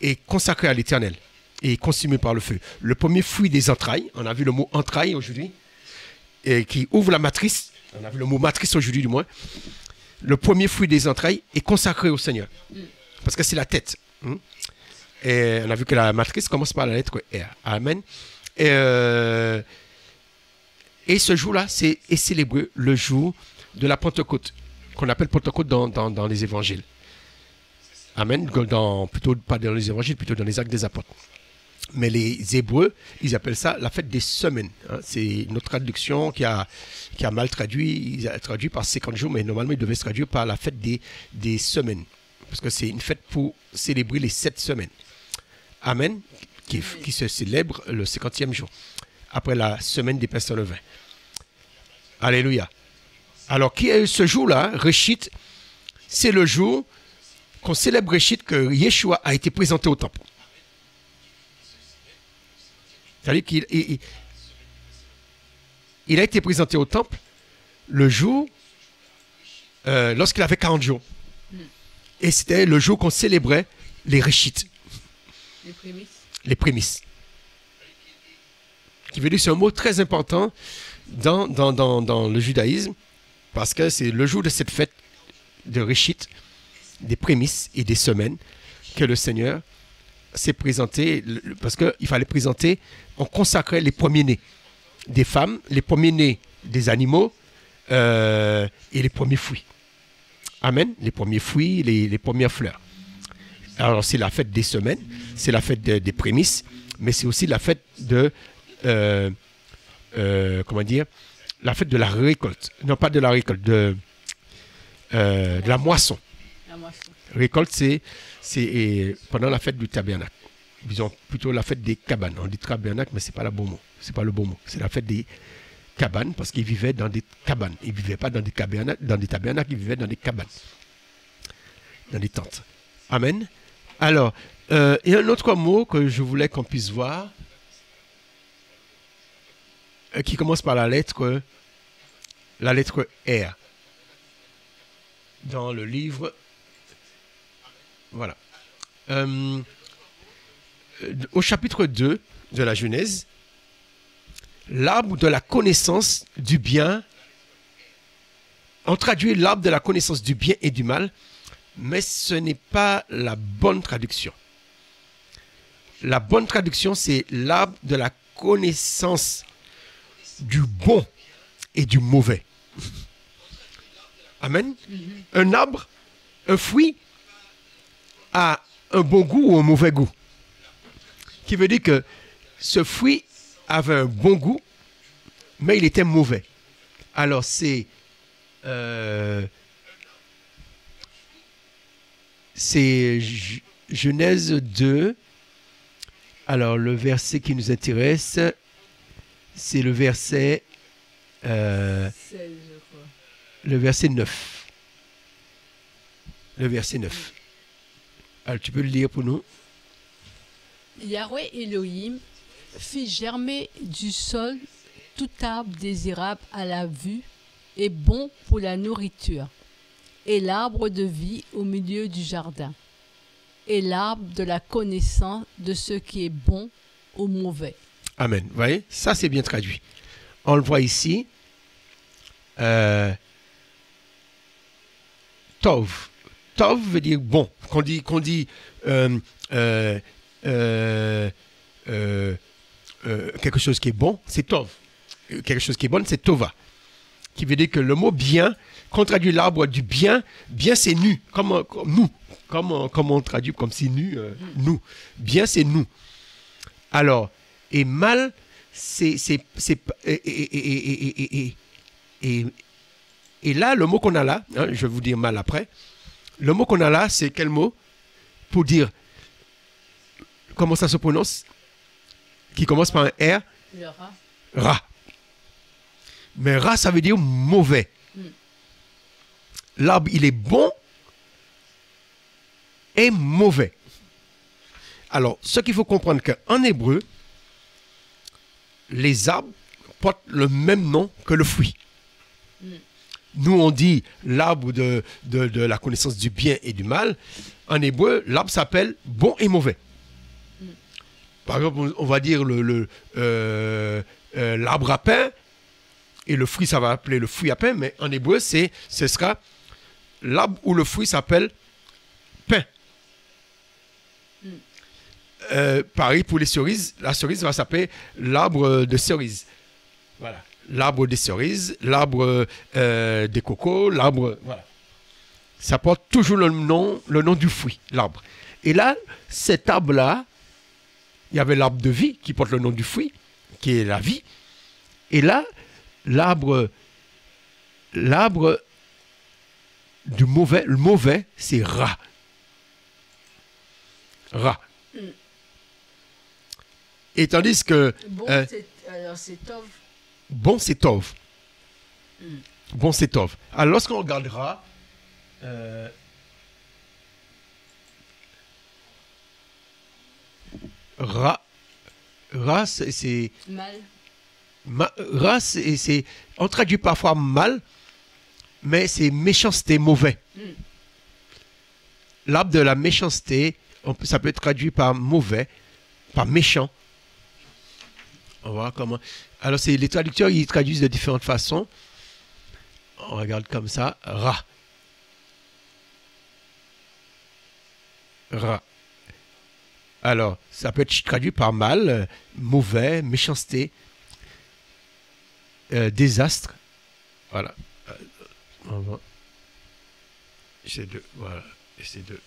est consacrée à l'Éternel et consumée par le feu. Le premier fruit des entrailles, on a vu le mot entrailles aujourd'hui, et qui ouvre la matrice, on a vu le mot matrice aujourd'hui du moins, le premier fruit des entrailles est consacré au Seigneur. Parce que c'est la tête. Et on a vu que la matrice commence par la lettre R. Amen. Et ce jour-là, est célébré le jour de la Pentecôte, qu'on appelle Pentecôte dans les évangiles. Amen. Plutôt pas dans les évangiles, plutôt dans les actes des apôtres. Mais les Hébreux, ils appellent ça la fête des semaines. Hein. C'est notre traduction qui a mal traduit. Ils ont traduit par 50 jours, mais normalement, il devait se traduire par la fête des semaines. Parce que c'est une fête pour célébrer les 7 semaines. Amen. Qui se célèbre le 50e jour. Après la semaine des pains sans levain. Alléluia. Alors, qui est ce jour-là, Réchit? C'est le jour qu'on célèbre Réchit, que Yeshua a été présenté au temple. C'est-à-dire qu'il a été présenté au temple le jour, lorsqu'il avait 40 jours. Et c'était le jour qu'on célébrait les Réchites. Les prémices. Les prémices. Qui veut dire que c'est un mot très important dans le judaïsme, parce que c'est le jour de cette fête de Réchit, des prémices et des semaines, que le Seigneur s'est présenté, parce qu'il fallait présenter, on consacrait les premiers-nés des femmes, les premiers-nés des animaux et les premiers fruits. Amen. Les premiers fruits, les premières fleurs. Alors c'est la fête des semaines, c'est la fête des prémices, mais c'est aussi la fête de, comment dire, la fête de la récolte. Non, pas de la récolte, de la moisson. La moisson. Récolte, c'est pendant la fête du tabernacle. Disons plutôt la fête des cabanes. On dit tabernacle, mais ce n'est pas le bon mot. C'est pas le bon mot. C'est la fête des cabanes, parce qu'ils vivaient dans des cabanes. Ils ne vivaient pas dans des tabernacles, ils vivaient dans des cabanes. Dans des tentes. Amen. Alors, il y a un autre mot que je voulais qu'on puisse voir, qui commence par la lettre R. Dans le livre, voilà. Au chapitre 2 de la Genèse, l'arbre de la connaissance du bien, on traduit l'arbre de la connaissance du bien et du mal, mais ce n'est pas la bonne traduction. La bonne traduction, c'est l'arbre de la connaissance du bon et du mauvais. Amen. Un arbre, un fruit, a un bon goût ou un mauvais goût. Qui veut dire que ce fruit avait un bon goût, mais il était mauvais. Alors c'est Genèse 2. Alors le verset qui nous intéresse, c'est le verset 16, je crois. Le verset 9. Le verset 9. Alors tu peux le lire pour nous? Yahweh Elohim fit germer du sol tout arbre désirable à la vue et bon pour la nourriture, et l'arbre de vie au milieu du jardin, et l'arbre de la connaissance de ce qui est bon ou mauvais. Amen. Vous voyez, ça c'est bien traduit. On le voit ici. Tov. Tov veut dire bon. Qu'on dit quelque chose qui est bon, c'est Tov. Quelque chose qui est bon, c'est Tova. Qui veut dire que le mot bien, qu'on traduit l'arbre du bien, bien c'est nu, comme nous. Comme on traduit comme si nu, nous. Bien c'est nous. Alors, et mal, et là, le mot qu'on a là, hein, je vais vous dire mal après, le mot qu'on a là, c'est quel mot? Pour dire, comment ça se prononce? Qui commence par un R? Le rat. Rat. Mais rat, ça veut dire mauvais. L'arbre, il est bon et mauvais. Alors, ce qu'il faut comprendre, qu'en hébreu, les arbres portent le même nom que le fruit. Nous, on dit l'arbre de la connaissance du bien et du mal. En hébreu, l'arbre s'appelle bon et mauvais. Par exemple, on va dire l'arbre à pain, et le fruit, ça va appeler le fruit à pain, mais en hébreu, ce sera l'arbre où le fruit s'appelle pain. Pareil pour les cerises, la cerise va s'appeler l'arbre de cerise. Voilà. L'arbre des cerises, l'arbre des cocos, l'arbre. Voilà. Ça porte toujours le nom du fruit, l'arbre. Et là, cet arbre-là il y avait l'arbre de vie qui porte le nom du fruit, qui est la vie. Et là, l'arbre du mauvais, le mauvais, c'est Ra. Ra. Et tandis que... Bon, alors c'est Tov. Bon, c'est Tov. Bon, c'est Tov. Alors, lorsqu'on regarde Ra, Ra, c'est... Mal. Ra, c'est... On traduit parfois mal, mais c'est méchanceté, mauvais. L'arbre de la méchanceté, ça peut être traduit par mauvais, par méchant. On va voir comment. Alors, les traducteurs, ils traduisent de différentes façons. On regarde comme ça. Ra. Ra. Alors, ça peut être traduit par mal, mauvais, méchanceté, désastre. Voilà. On va. J'essaie de. Voilà. J'essaie de.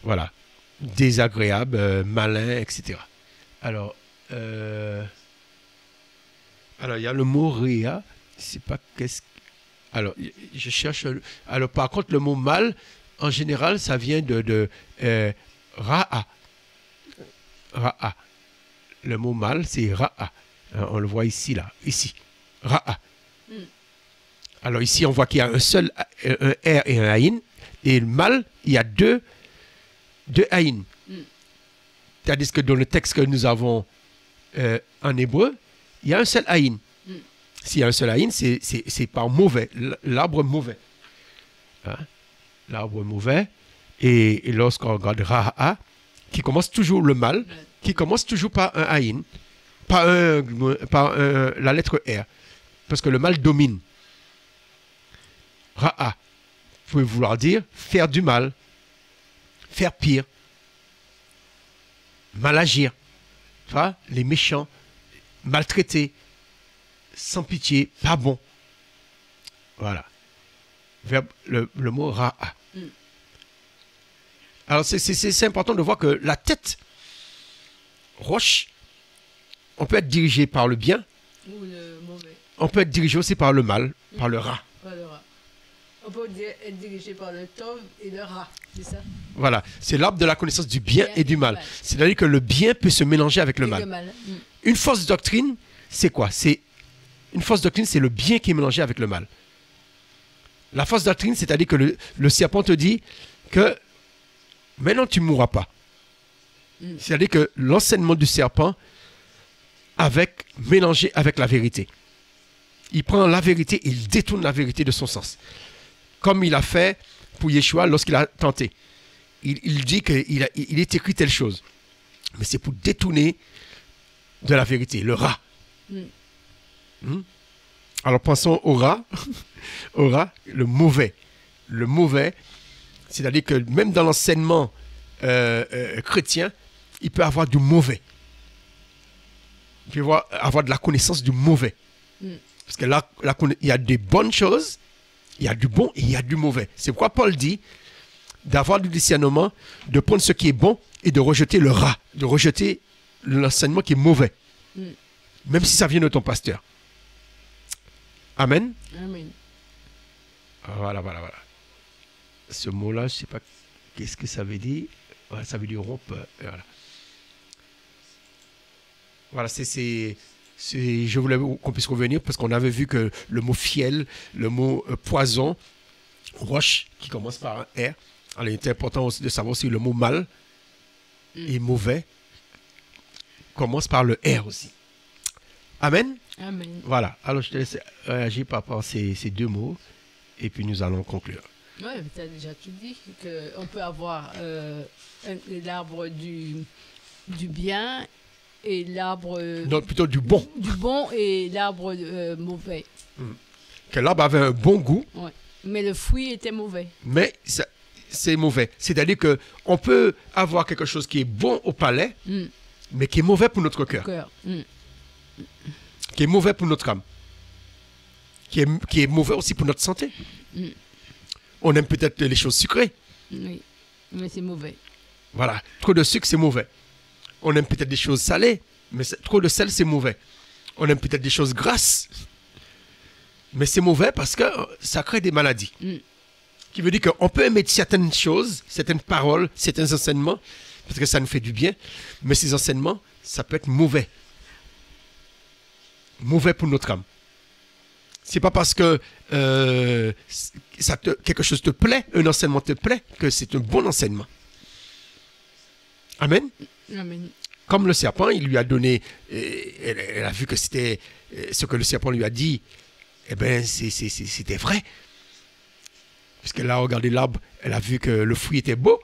Voilà. Désagréable, malin, etc. Alors, il y a le mot réa. C'est pas qu'est-ce. Alors, je cherche. Alors, par contre, le mot mal, en général, ça vient de ra'a. Ra'a. Le mot mal, c'est ra'a. On le voit ici, là. Ici. Ra'a. Alors, ici, on voit qu'il y a un seul un R et un Aïn. Et le mal, il y a deux Aïn. C'est-à-dire que dans le texte que nous avons en hébreu, il y a un seul Aïn. S'il y a un seul Aïn, c'est par mauvais, l'arbre mauvais. Hein? L'arbre mauvais. Et lorsqu'on regarde Ra'a, qui commence toujours le mal, qui commence toujours par un Aïn, par la lettre R. Parce que le mal domine. Ra'a peut vouloir dire faire du mal, faire pire, mal agir, tu vois, les méchants, maltraités, sans pitié, pas bon. Voilà. Le mot Ra'a. Alors c'est important de voir que la tête, roche, on peut être dirigé par le bien, Ou le mauvais. on peut être dirigé aussi par le mal, par le Ra. Pas le rat. On peut être dirigé par le Tov et le rat, c'est ça? Voilà, c'est l'arbre de la connaissance du bien et du mal. C'est-à-dire que le bien peut se mélanger avec le mal. Une fausse doctrine, c'est quoi? Une fausse doctrine, c'est le bien qui est mélangé avec le mal. La fausse doctrine, c'est-à-dire que le serpent te dit que maintenant tu ne mourras pas. C'est-à-dire que l'enseignement du serpent mélangé avec la vérité. Il prend la vérité et il détourne la vérité de son sens. Comme il a fait pour Yeshua lorsqu'il a tenté. Il dit qu'il est écrit telle chose. Mais c'est pour détourner de la vérité, le rat. Alors pensons au rat. Au rat, le mauvais. Le mauvais, c'est-à-dire que même dans l'enseignement chrétien, il peut avoir du mauvais. Il peut avoir de la connaissance du mauvais. Parce que là, il y a des bonnes choses, il y a du bon et il y a du mauvais. C'est pourquoi Paul dit d'avoir du discernement, de prendre ce qui est bon et de rejeter le rat, de rejeter l'enseignement qui est mauvais. Même si ça vient de ton pasteur. Amen. Amen. Voilà. Ce mot-là, je ne sais pas qu'est-ce que ça veut dire. Voilà, ça veut dire rompre. Voilà, je voulais qu'on puisse revenir parce qu'on avait vu que le mot fiel, le mot poison, roche, qui commence par un R. Alors, il était important aussi de savoir si le mot mal et mauvais commence par le R aussi. Amen. Amen. Voilà. Alors, je te laisse réagir par rapport à ces deux mots et puis nous allons conclure. Oui, tu as déjà tout dit, qu'on peut avoir l'arbre du bien et l'arbre... Non, plutôt du bon. Du bon et l'arbre mauvais. Que l'arbre avait un bon goût. Ouais. Mais le fruit était mauvais. Mais c'est mauvais. C'est-à-dire qu'on peut avoir quelque chose qui est bon au palais, mais qui est mauvais pour notre cœur. Qui est mauvais pour notre âme. Qui est mauvais aussi pour notre santé. On aime peut-être les choses sucrées. Oui, mais c'est mauvais. Voilà, trop de sucre, c'est mauvais. On aime peut-être des choses salées, mais trop de sel, c'est mauvais. On aime peut-être des choses grasses, mais c'est mauvais parce que ça crée des maladies. Qui veut dire qu'on peut aimer certaines choses, certaines paroles, certains enseignements, parce que ça nous fait du bien, mais ces enseignements, ça peut être mauvais. Mauvais pour notre âme. C'est pas parce que quelque chose te plaît, un enseignement te plaît, que c'est un bon enseignement. Amen. Amen. Comme le serpent, il lui a donné, elle a vu que c'était ce que le serpent lui a dit, eh bien, c'était vrai. Puisqu'elle a regardé l'arbre, elle a vu que le fruit était beau,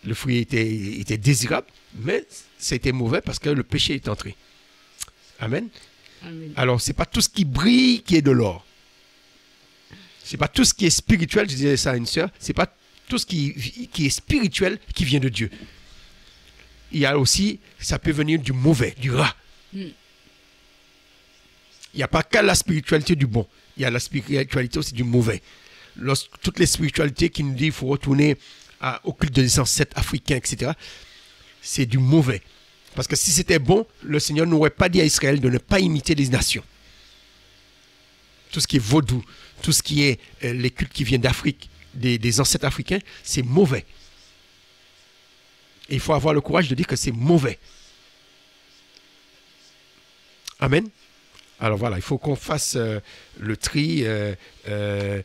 le fruit était désirable, mais c'était mauvais parce que le péché est entré. Amen. Amen. Alors, ce n'est pas tout ce qui brille qui est de l'or. Ce n'est pas tout ce qui est spirituel, je disais ça à une sœur, ce n'est pas tout ce qui est spirituel qui vient de Dieu. Il y a aussi, ça peut venir du mauvais, du rat. Il n'y a pas qu'à la spiritualité du bon, il y a la spiritualité aussi du mauvais. Toutes les spiritualités qui nous disent qu'il faut retourner au culte des ancêtres africains, etc., c'est du mauvais. Parce que si c'était bon, le Seigneur n'aurait pas dit à Israël de ne pas imiter les nations. Tout ce qui est vaudou, tout ce qui est les cultes qui viennent d'Afrique, des ancêtres africains, c'est mauvais. Et il faut avoir le courage de dire que c'est mauvais. Amen. Alors voilà, il faut qu'on fasse le tri. Le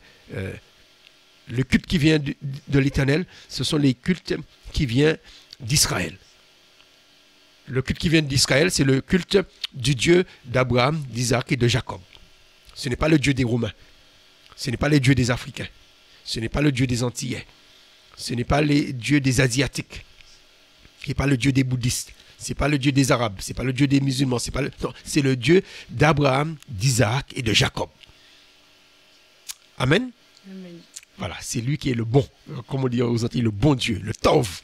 culte qui vient de l'Éternel, ce sont les cultes qui viennent d'Israël. Le culte qui vient d'Israël, c'est le culte du Dieu d'Abraham, d'Isaac et de Jacob. Ce n'est pas le Dieu des Romains. Ce n'est pas le Dieu des Africains. Ce n'est pas le Dieu des Antillais. Ce n'est pas le Dieu des Asiatiques. Ce n'est pas le Dieu des bouddhistes. Ce n'est pas le Dieu des Arabes. Ce n'est pas le Dieu des musulmans. C'est le Dieu d'Abraham, d'Isaac et de Jacob. Amen. Amen. Voilà, c'est lui qui est le bon. Comme on dit aux Antilles, le bon Dieu, le Tov.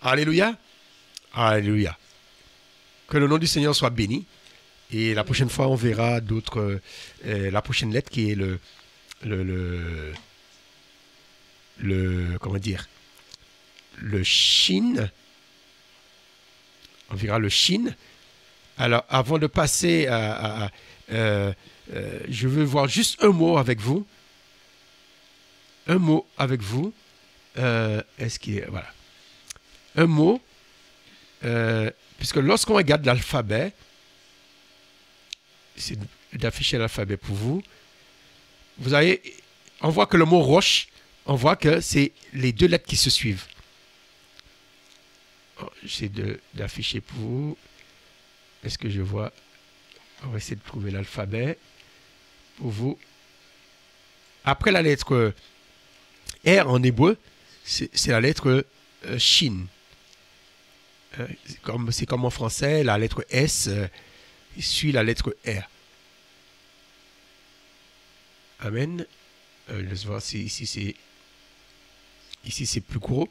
Alléluia. Alléluia. Que le nom du Seigneur soit béni. Et la prochaine fois, on verra d'autres. La prochaine lettre qui est comment dire, le Shin. On verra le Shin. Alors, avant de passer je veux voir juste un mot avec vous. Un mot avec vous. Est-ce qu'il est. Voilà. Un mot. Puisque lorsqu'on regarde l'alphabet, c'est d'afficher l'alphabet pour vous. Vous avez, on voit que le mot roche, on voit que c'est les deux lettres qui se suivent. J'essaie d'afficher pour vous. Est-ce que je vois? On va essayer de trouver l'alphabet pour vous. Après la lettre R en hébreu, c'est la lettre Shin. C'est comme en français, la lettre S suit la lettre R. Amen. Laisse voir si ici c'est plus gros.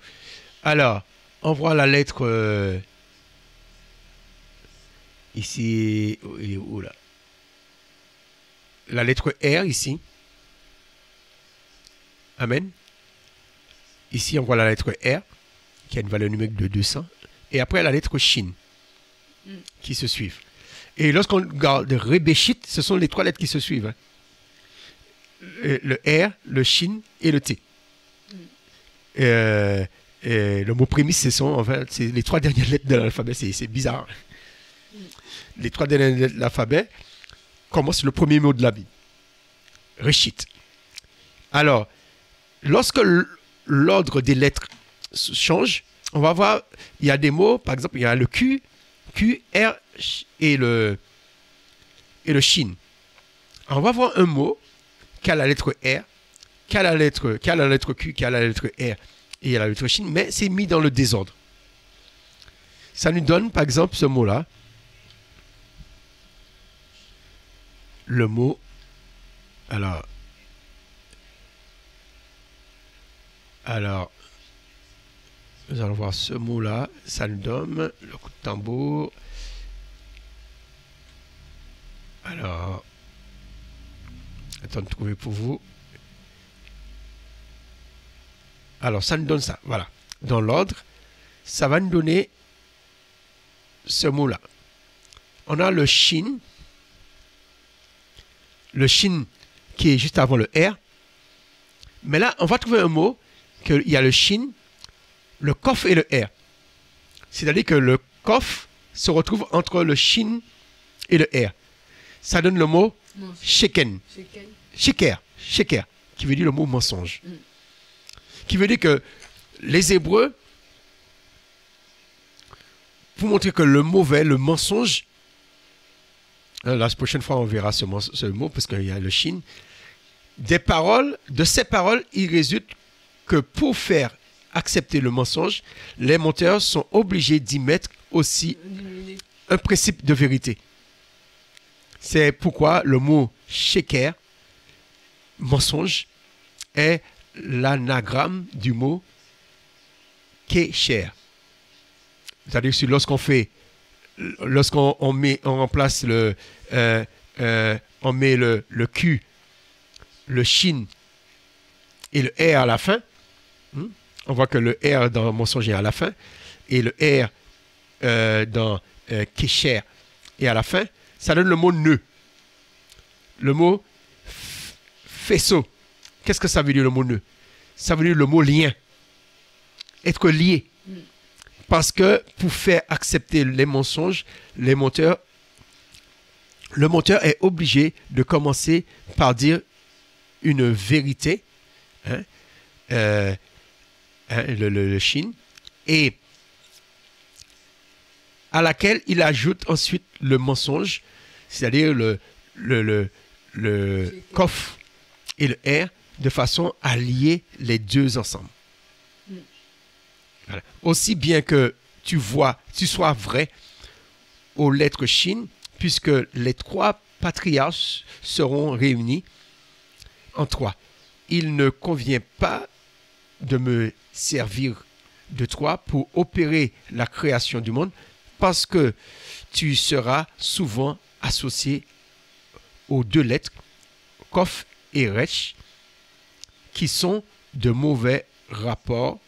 Alors, on voit la lettre ici. Où là? La lettre R ici. Amen. Ici, on voit la lettre R qui a une valeur numérique de 200. Et après, la lettre Shin qui se suivent. Et lorsqu'on regarde Rebéchit, ce sont les trois lettres qui se suivent. Hein. Le R, le Shin et le T. Le mot prémisse, c'est les trois dernières lettres de l'alphabet. C'est bizarre. Les trois dernières lettres de l'alphabet commencent le premier mot de la Bible. Réchit. Alors, lorsque l'ordre des lettres change, on va voir, il y a des mots, par exemple, il y a le Q, R et le Shin. On va voir un mot qui a la lettre R, qui a la lettre Q, qui a la lettre R et la lettre Shin, mais c'est mis dans le désordre. Ça nous donne, par exemple, ce mot-là. Le mot, alors, nous allons voir ce mot-là, ça nous donne le coup de tambour. Alors, attends de trouver pour vous. Alors, ça nous donne ça, voilà. dans l'ordre, ça va nous donner ce mot-là. On a le shin qui est juste avant le R. Mais là, on va trouver un mot qu'il y a le shin, le kof et le R. C'est-à-dire que le kof se retrouve entre le shin et le R. Ça donne le mot sheken. Sheker, qui veut dire le mot mensonge. Qui veut dire que les Hébreux, pour montrer que le mauvais, le mensonge, la prochaine fois on verra ce mot parce qu'il y a le shin, de ces paroles, il résulte que pour faire accepter le mensonge, les menteurs sont obligés d'y mettre aussi un principe de vérité. C'est pourquoi le mot sheker, mensonge, est l'anagramme du mot kesher. C'est-à-dire que lorsqu'on remplace on met le Q, le shin et le R à la fin, on voit que le R dans mensonge est à la fin et le R dans kesher est à la fin, ça donne le mot nœud. Le mot faisceau. Qu'est-ce que ça veut dire le mot nœud? Ça veut dire le mot lien. Être lié. Parce que pour faire accepter les mensonges, le menteur est obligé de commencer par dire une vérité, le shin, et à laquelle il ajoute ensuite le mensonge, c'est-à-dire le kof et le R, de façon à lier les deux ensemble. Voilà. Aussi bien que tu sois vrai aux lettres shin, puisque les trois patriarches seront réunis en trois. Il ne convient pas de me servir de toi pour opérer la création du monde, parce que tu seras souvent associé aux deux lettres, Kof et Resh, qui sont de mauvais rapports,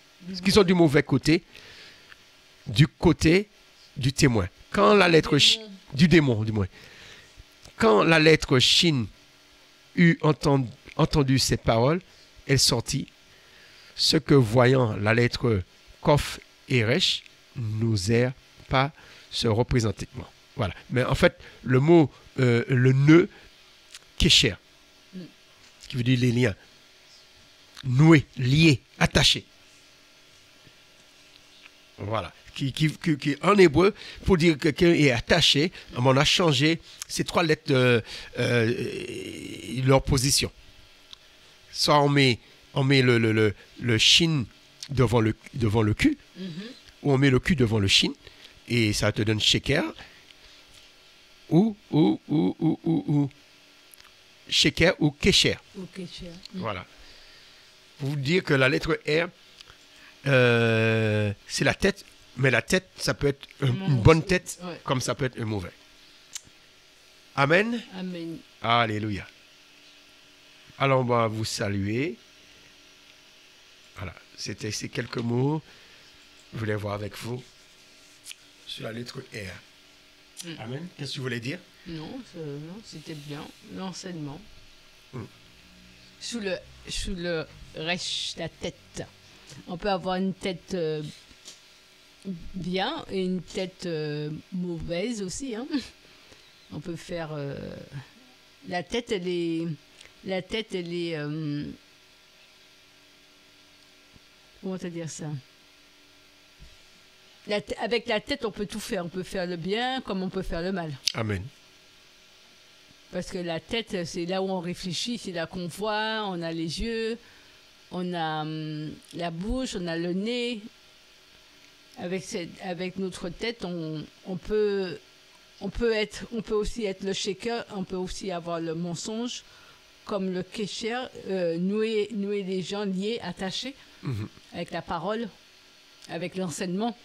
qui sont du mauvais côté, du côté du témoin. Quand la lettre du démon, du moins. Quand la lettre Shin eut entendu ces paroles, elle sortit, ce que voyant la lettre Kof et Resh n'osèrent pas se représenter. Bon, voilà. Mais en fait, le mot, le nœud, kesher, qui veut dire les liens, noué, lié, attaché. Voilà. Qui en hébreu, pour dire que quelqu'un est attaché, on a changé ces trois lettres, leur position. Soit on met le shin devant le Q, ou on met le Q devant le shin, et ça te donne sheker, ou sheker ou kesher. Voilà. Pour vous dire que la lettre R, c'est la tête, mais la tête, ça peut être une bonne tête, comme ça peut être un mauvais. Amen. Amen. Alléluia. Alors, on va vous saluer. Voilà, c'était ces quelques mots que je voulais voir avec vous sur la lettre R. Amen. Qu'est-ce que tu voulais dire? Non, c'était bien. L'enseignement. Sous le reste, la tête. On peut avoir une tête bien et une tête mauvaise aussi. Hein. On peut faire... la tête, elle est... comment te dire ça? Avec la tête, on peut tout faire. On peut faire le bien comme on peut faire le mal. Amen. Parce que la tête, c'est là où on réfléchit, c'est là qu'on voit, on a les yeux, on a la bouche, on a le nez. Avec notre tête, on peut aussi être le shaker, on peut aussi avoir le mensonge, comme le kesher, nouer les gens liés, attachés, avec la parole, avec l'enseignement.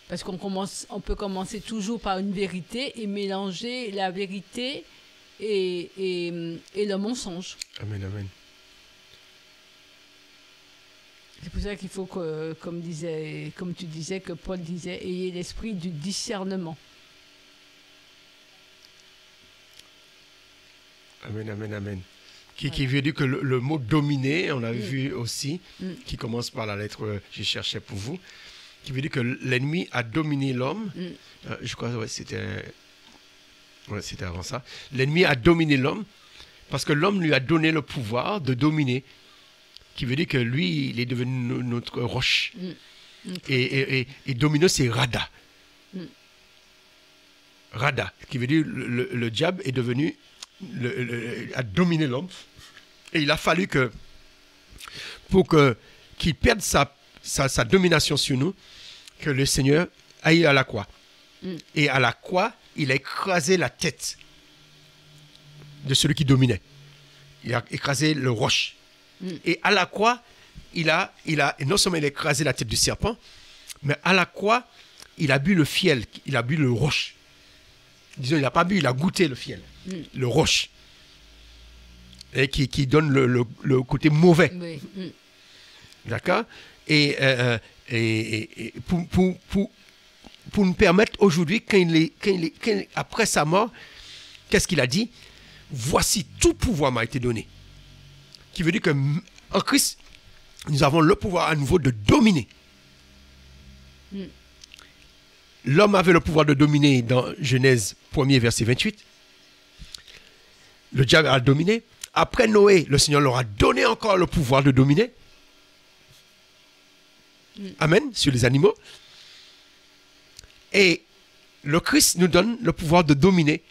Parce on peut commencer toujours par une vérité et mélanger la vérité et le mensonge. Amen, amen. C'est pour ça qu'il faut que, comme tu disais, que Paul disait, ayez l'esprit du discernement. Amen, amen, amen. Qui veut dire que le mot dominer, on l'avait vu aussi, qui commence par la lettre je cherchais pour vous, qui veut dire que l'ennemi a dominé l'homme. Je crois que c'était avant ça. L'ennemi a dominé l'homme parce que l'homme lui a donné le pouvoir de dominer, qui veut dire que lui, il est devenu notre roche. Et domino, c'est Rada. Rada, qui veut dire le diable est devenu, a dominé l'homme. Et il a fallu que, pour qu'il perde sa domination sur nous, que le Seigneur aille à la croix. Et à la croix, il a écrasé la tête de celui qui dominait. Il a écrasé le roche. Et à la croix, non seulement il a écrasé la tête du serpent, mais à la croix, il a bu le fiel, il a bu le roche. Disons, il n'a pas bu, il a goûté le fiel, le roche. Et qui donne le côté mauvais. Oui. D'accord? Et pour nous permettre aujourd'hui, après sa mort, qu'est-ce qu'il a dit? Voici, tout pouvoir m'a été donné. Qui veut dire qu'en Christ, nous avons le pouvoir à nouveau de dominer. L'homme avait le pouvoir de dominer dans Genèse 1er, verset 28. Le diable a dominé. Après Noé, le Seigneur leur a donné encore le pouvoir de dominer. Amen, sur les animaux. Et le Christ nous donne le pouvoir de dominer.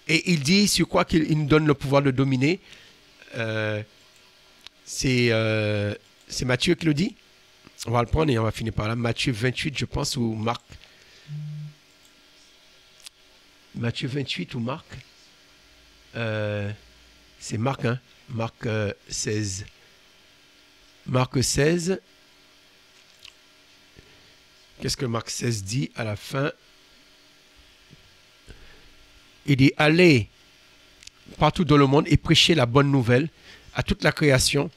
Et il dit sur quoi qu'il nous donne le pouvoir de dominer. C'est Matthieu qui le dit. On va le prendre et on va finir par là. Matthieu 28, je pense, ou Marc. Matthieu 28 ou Marc. C'est Marc, hein? Marc 16. Marc 16. Qu'est-ce que Marc 16 dit à la fin? Il dit, allez partout dans le monde et prêchez la bonne nouvelle à toute la création.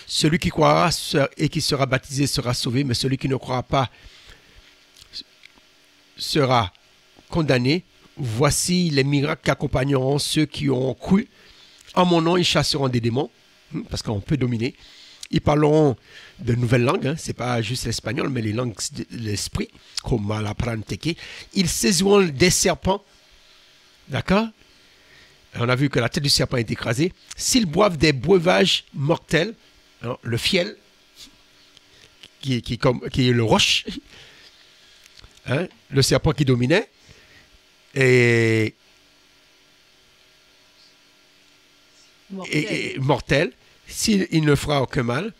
Celui qui croira et qui sera baptisé sera sauvé, mais celui qui ne croira pas sera condamné. Voici les miracles qui accompagneront ceux qui ont cru. En mon nom, ils chasseront des démons, parce qu'on peut dominer. Ils parleront de nouvelles langues, hein. Ce n'est pas juste l'espagnol, mais les langues de l'esprit, comme la pranteke. Ils saisiront des serpents, d'accord? On a vu que la tête du serpent est écrasée. S'ils boivent des breuvages mortels, hein, le fiel, qui est le roche, hein, le serpent qui dominait, et mortel. S'il ne fera aucun mal,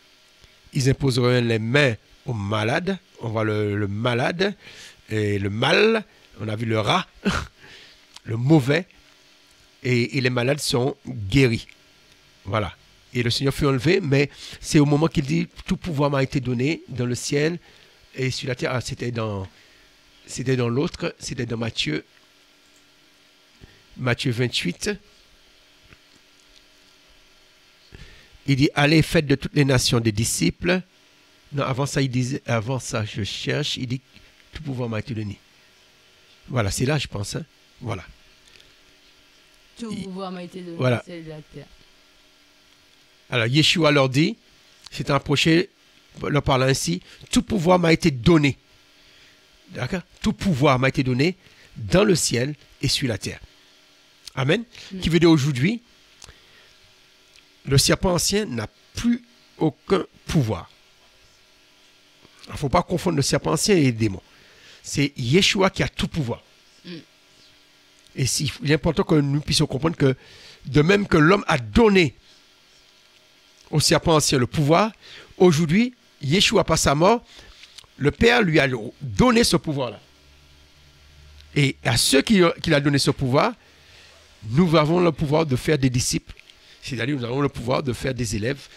ils imposeront les mains aux malades. On voit le malade et le mal. On a vu le rat, le mauvais. Et les malades sont guéris. Voilà. Et le Seigneur fut enlevé, mais c'est au moment qu'il dit tout pouvoir m'a été donné dans le ciel et sur la terre. Ah, c'était dans l'autre, c'était dans Matthieu 28. Il dit, allez, faites de toutes les nations des disciples. Non, avant ça, je cherche, il dit, tout pouvoir m'a été donné. Voilà, c'est là, je pense. Hein? Voilà. Tout pouvoir m'a été donné, voilà. C'est la terre. Alors, Yeshua leur dit, s'est approché, leur parlant ainsi, tout pouvoir m'a été donné. D'accord? Tout pouvoir m'a été donné dans le ciel et sur la terre. Amen. Qui veut dire aujourd'hui, le serpent ancien n'a plus aucun pouvoir. Il ne faut pas confondre le serpent ancien et les démons. C'est Yeshua qui a tout pouvoir. Et il est important que nous puissions comprendre que de même que l'homme a donné au serpent ancien le pouvoir, aujourd'hui, Yeshua, par sa mort, le Père lui a donné ce pouvoir-là. Et à ceux qu'il a donné ce pouvoir, nous avons le pouvoir de faire des disciples. C'est-à-dire nous avons le pouvoir de faire des élèves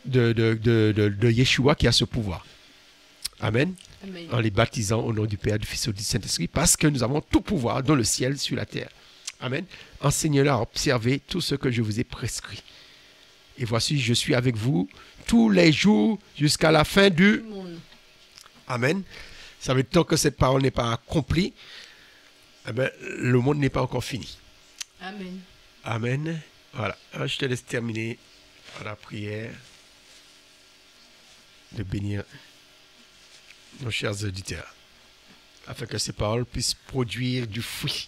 de Yeshua qui a ce pouvoir. Amen. Amen. En les baptisant au nom du Père, du Fils et du Saint-Esprit, parce que nous avons tout pouvoir dans le ciel, sur la terre. Amen. Enseignez-leur à observer tout ce que je vous ai prescrit. Et voici, je suis avec vous tous les jours jusqu'à la fin du monde. Amen. Ça veut dire tant que cette parole n'est pas accomplie, eh ben, le monde n'est pas encore fini. Amen. Amen. Voilà. Alors, je te laisse terminer par la prière de bénir nos chers auditeurs, afin que ces paroles puissent produire du fruit.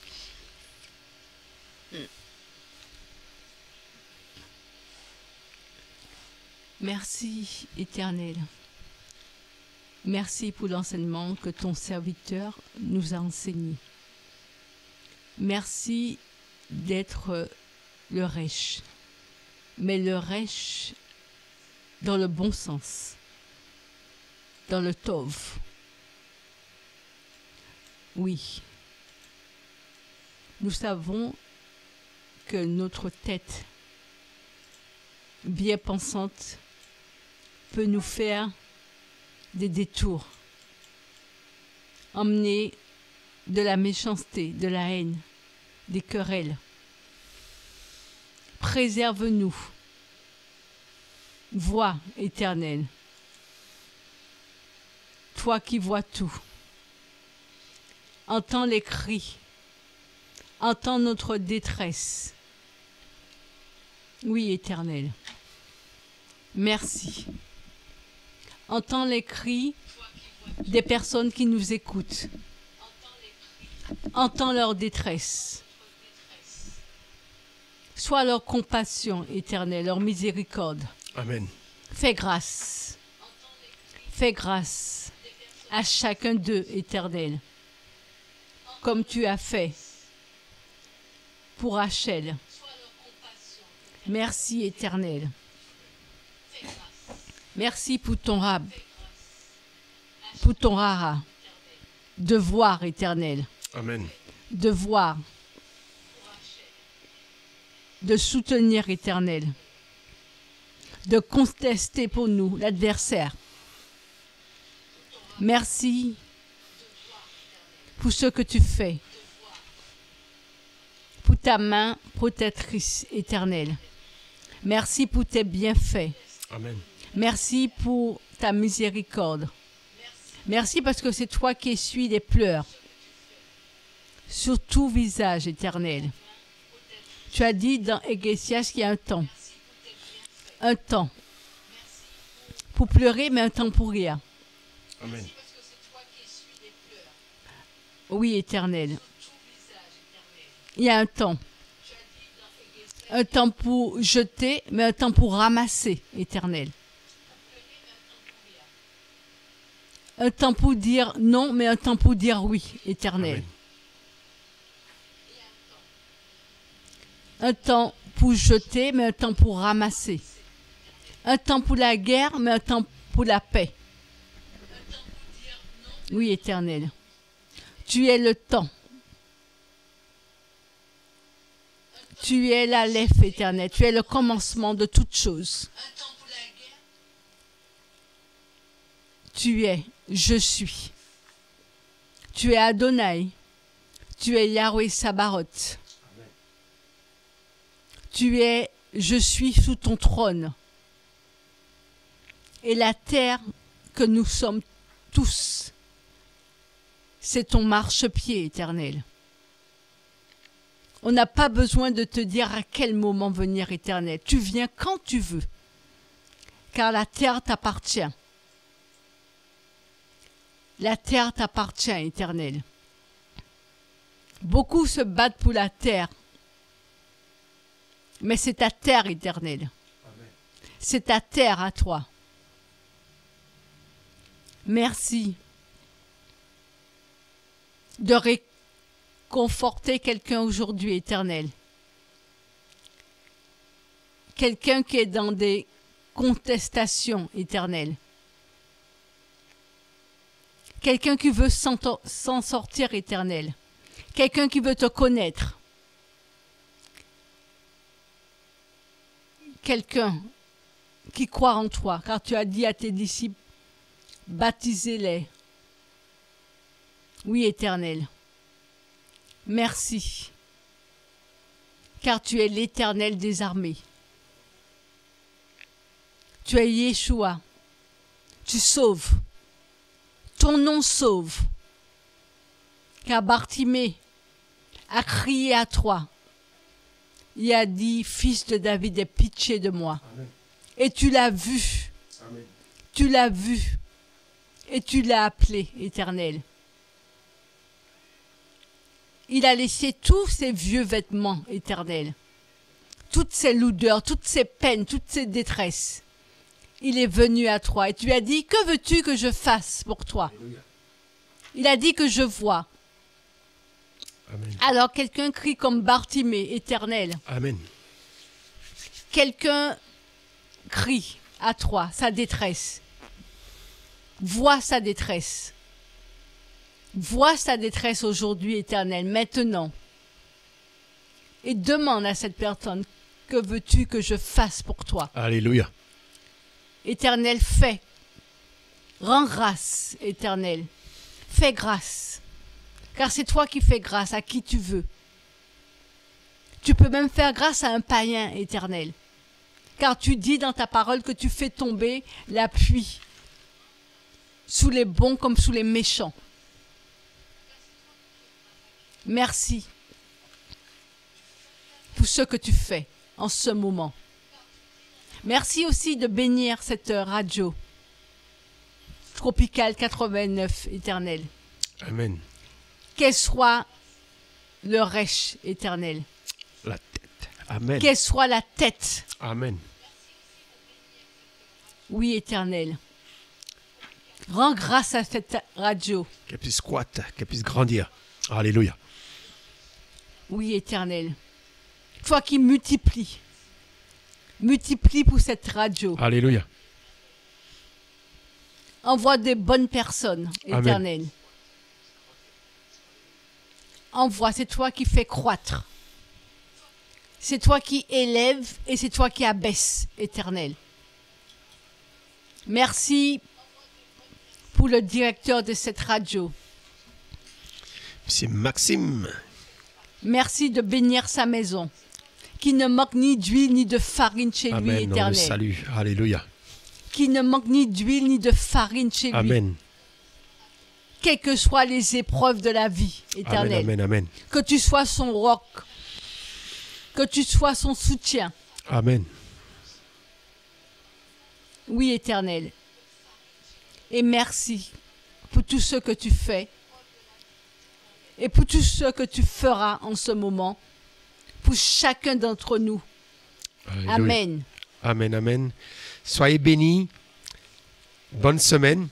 Merci, Éternel. Merci pour l'enseignement que ton serviteur nous a enseigné. Merci d'être le Rech, mais le Rech dans le bon sens, dans le Tov. Oui, nous savons que notre tête bien pensante peut nous faire des détours, emmener de la méchanceté, de la haine, des querelles. Préserve-nous, voix éternelle, toi qui vois tout. Entends les cris, entends notre détresse. Oui, Éternel, merci. Entends les cris des personnes qui nous écoutent. Entends leur détresse. Sois leur compassion, Éternel, leur miséricorde. Amen. Fais grâce. Fais grâce à chacun d'eux, Éternel, comme tu as fait pour Rachel. Merci, Éternel. Merci pour ton rab, pour ton rara. De voir, Éternel. Amen. De voir. De soutenir, Éternel. De contester pour nous l'adversaire. Merci pour ce que tu fais. Pour ta main protectrice, Éternelle. Merci pour tes bienfaits. Amen. Merci pour ta miséricorde. Merci parce que c'est toi qui essuies les pleurs sur tout visage, Éternel. Tu as dit dans Ecclésiaste qu'il y a un temps. Un temps pour pleurer, mais un temps pour rire. Amen. Oui, Éternel. Il y a un temps. Un temps pour jeter, mais un temps pour ramasser, Éternel. Un temps pour dire non, mais un temps pour dire oui, Éternel. Amen. Un temps pour jeter, mais un temps pour ramasser. Un temps pour la guerre, mais un temps pour la paix. Oui, Éternel. Tu es le temps. Tu es l'Aleph, Éternel. Tu es le commencement de toutes choses. Tu es, je suis. Tu es Adonai. Tu es Yahweh Sabaoth. Tu es, je suis sous ton trône. Et la terre que nous sommes tous, c'est ton marchepied, Éternel. On n'a pas besoin de te dire à quel moment venir, Éternel. Tu viens quand tu veux, car la terre t'appartient. La terre t'appartient, Éternel. Beaucoup se battent pour la terre, mais c'est ta terre, Éternel. C'est ta terre à toi. Merci de réconforter quelqu'un aujourd'hui, Éternel. Quelqu'un qui est dans des contestations, Éternel. Quelqu'un qui veut s'en sortir, Éternel. Quelqu'un qui veut te connaître. Quelqu'un qui croit en toi, car tu as dit à tes disciples, baptisez-les. Oui, Éternel. Merci, car tu es l'Éternel des armées. Tu es Yeshua. Tu sauves. Ton nom sauve. Car Bartimée a crié à toi. Il a dit, fils de David, aie pitié de moi. Amen. Et tu l'as vu. Amen. Tu l'as vu. Et tu l'as appelé, Éternel. Il a laissé tous ses vieux vêtements, Éternel. Toutes ses lourdeurs, toutes ses peines, toutes ses détresses. Il est venu à toi et tu lui as dit, que veux-tu que je fasse pour toi? Alléluia. Il a dit que je vois. Amen. Alors quelqu'un crie comme Bartimée, Éternel. Amen. Quelqu'un crie à toi, sa détresse. Vois sa détresse. Vois sa détresse aujourd'hui, Éternel, maintenant. Et demande à cette personne, que veux-tu que je fasse pour toi? Alléluia. Éternel, fais. Rends grâce, Éternel. Fais grâce. Car c'est toi qui fais grâce à qui tu veux. Tu peux même faire grâce à un païen, Éternel. Car tu dis dans ta parole que tu fais tomber la pluie sous les bons comme sous les méchants. Merci pour ce que tu fais en ce moment. Merci aussi de bénir cette radio Tropicale 89, Éternel. Amen. Qu'elle soit le rêche, Éternel. La tête. Amen. Qu'elle soit la tête. Amen. Oui, Éternel. Rends grâce à cette radio. Qu'elle puisse croître, qu'elle puisse grandir. Alléluia. Oui, Éternel. Toi qui multiplies. Multiplie pour cette radio. Alléluia. Envoie des bonnes personnes, Amen. Éternel. Envoie, c'est toi qui fais croître. C'est toi qui élève et c'est toi qui abaisse, Éternel. Merci pour le directeur de cette radio. C'est Maxime. Merci de bénir sa maison, qui ne manque ni d'huile ni de farine chez lui, Amen. On le Éternel. salue. Alléluia. Qui ne manque ni d'huile ni de farine chez lui. Amen. Quelles que soient les épreuves de la vie, Éternel. Amen. Amen. Amen. Que tu sois son roc, que tu sois son soutien. Amen. Oui, Éternel. Et merci pour tout ce que tu fais et pour tout ce que tu feras en ce moment pour chacun d'entre nous. Alléluia. Amen. Amen. Amen. Soyez bénis. Bonne semaine.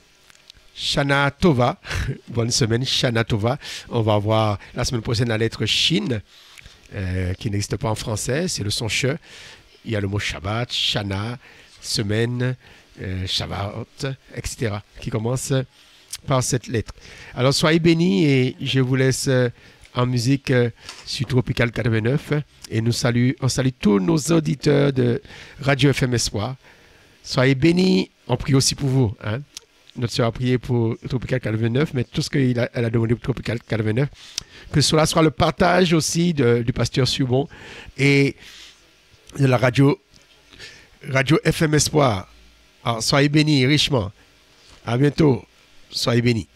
Shana Tova. Bonne semaine, Shana Tova. On va voir la semaine prochaine la lettre Shin, qui n'existe pas en français. C'est le son che. Il y a le mot Shabbat, Shana, semaine, Shabbat, etc. qui commence par cette lettre. Alors soyez bénis et je vous laisse en musique sur Tropical 89. Et on salue tous nos auditeurs de Radio FM Espoir. Soyez bénis. On prie aussi pour vous. Hein? Notre soeur a prié pour Tropical 89, mais tout ce qu'elle a demandé pour Tropical 89, que cela soit le partage aussi du pasteur Subon et de la radio FM Espoir. Alors, soyez bénis richement. À bientôt. Soyez bénis.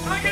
Allez,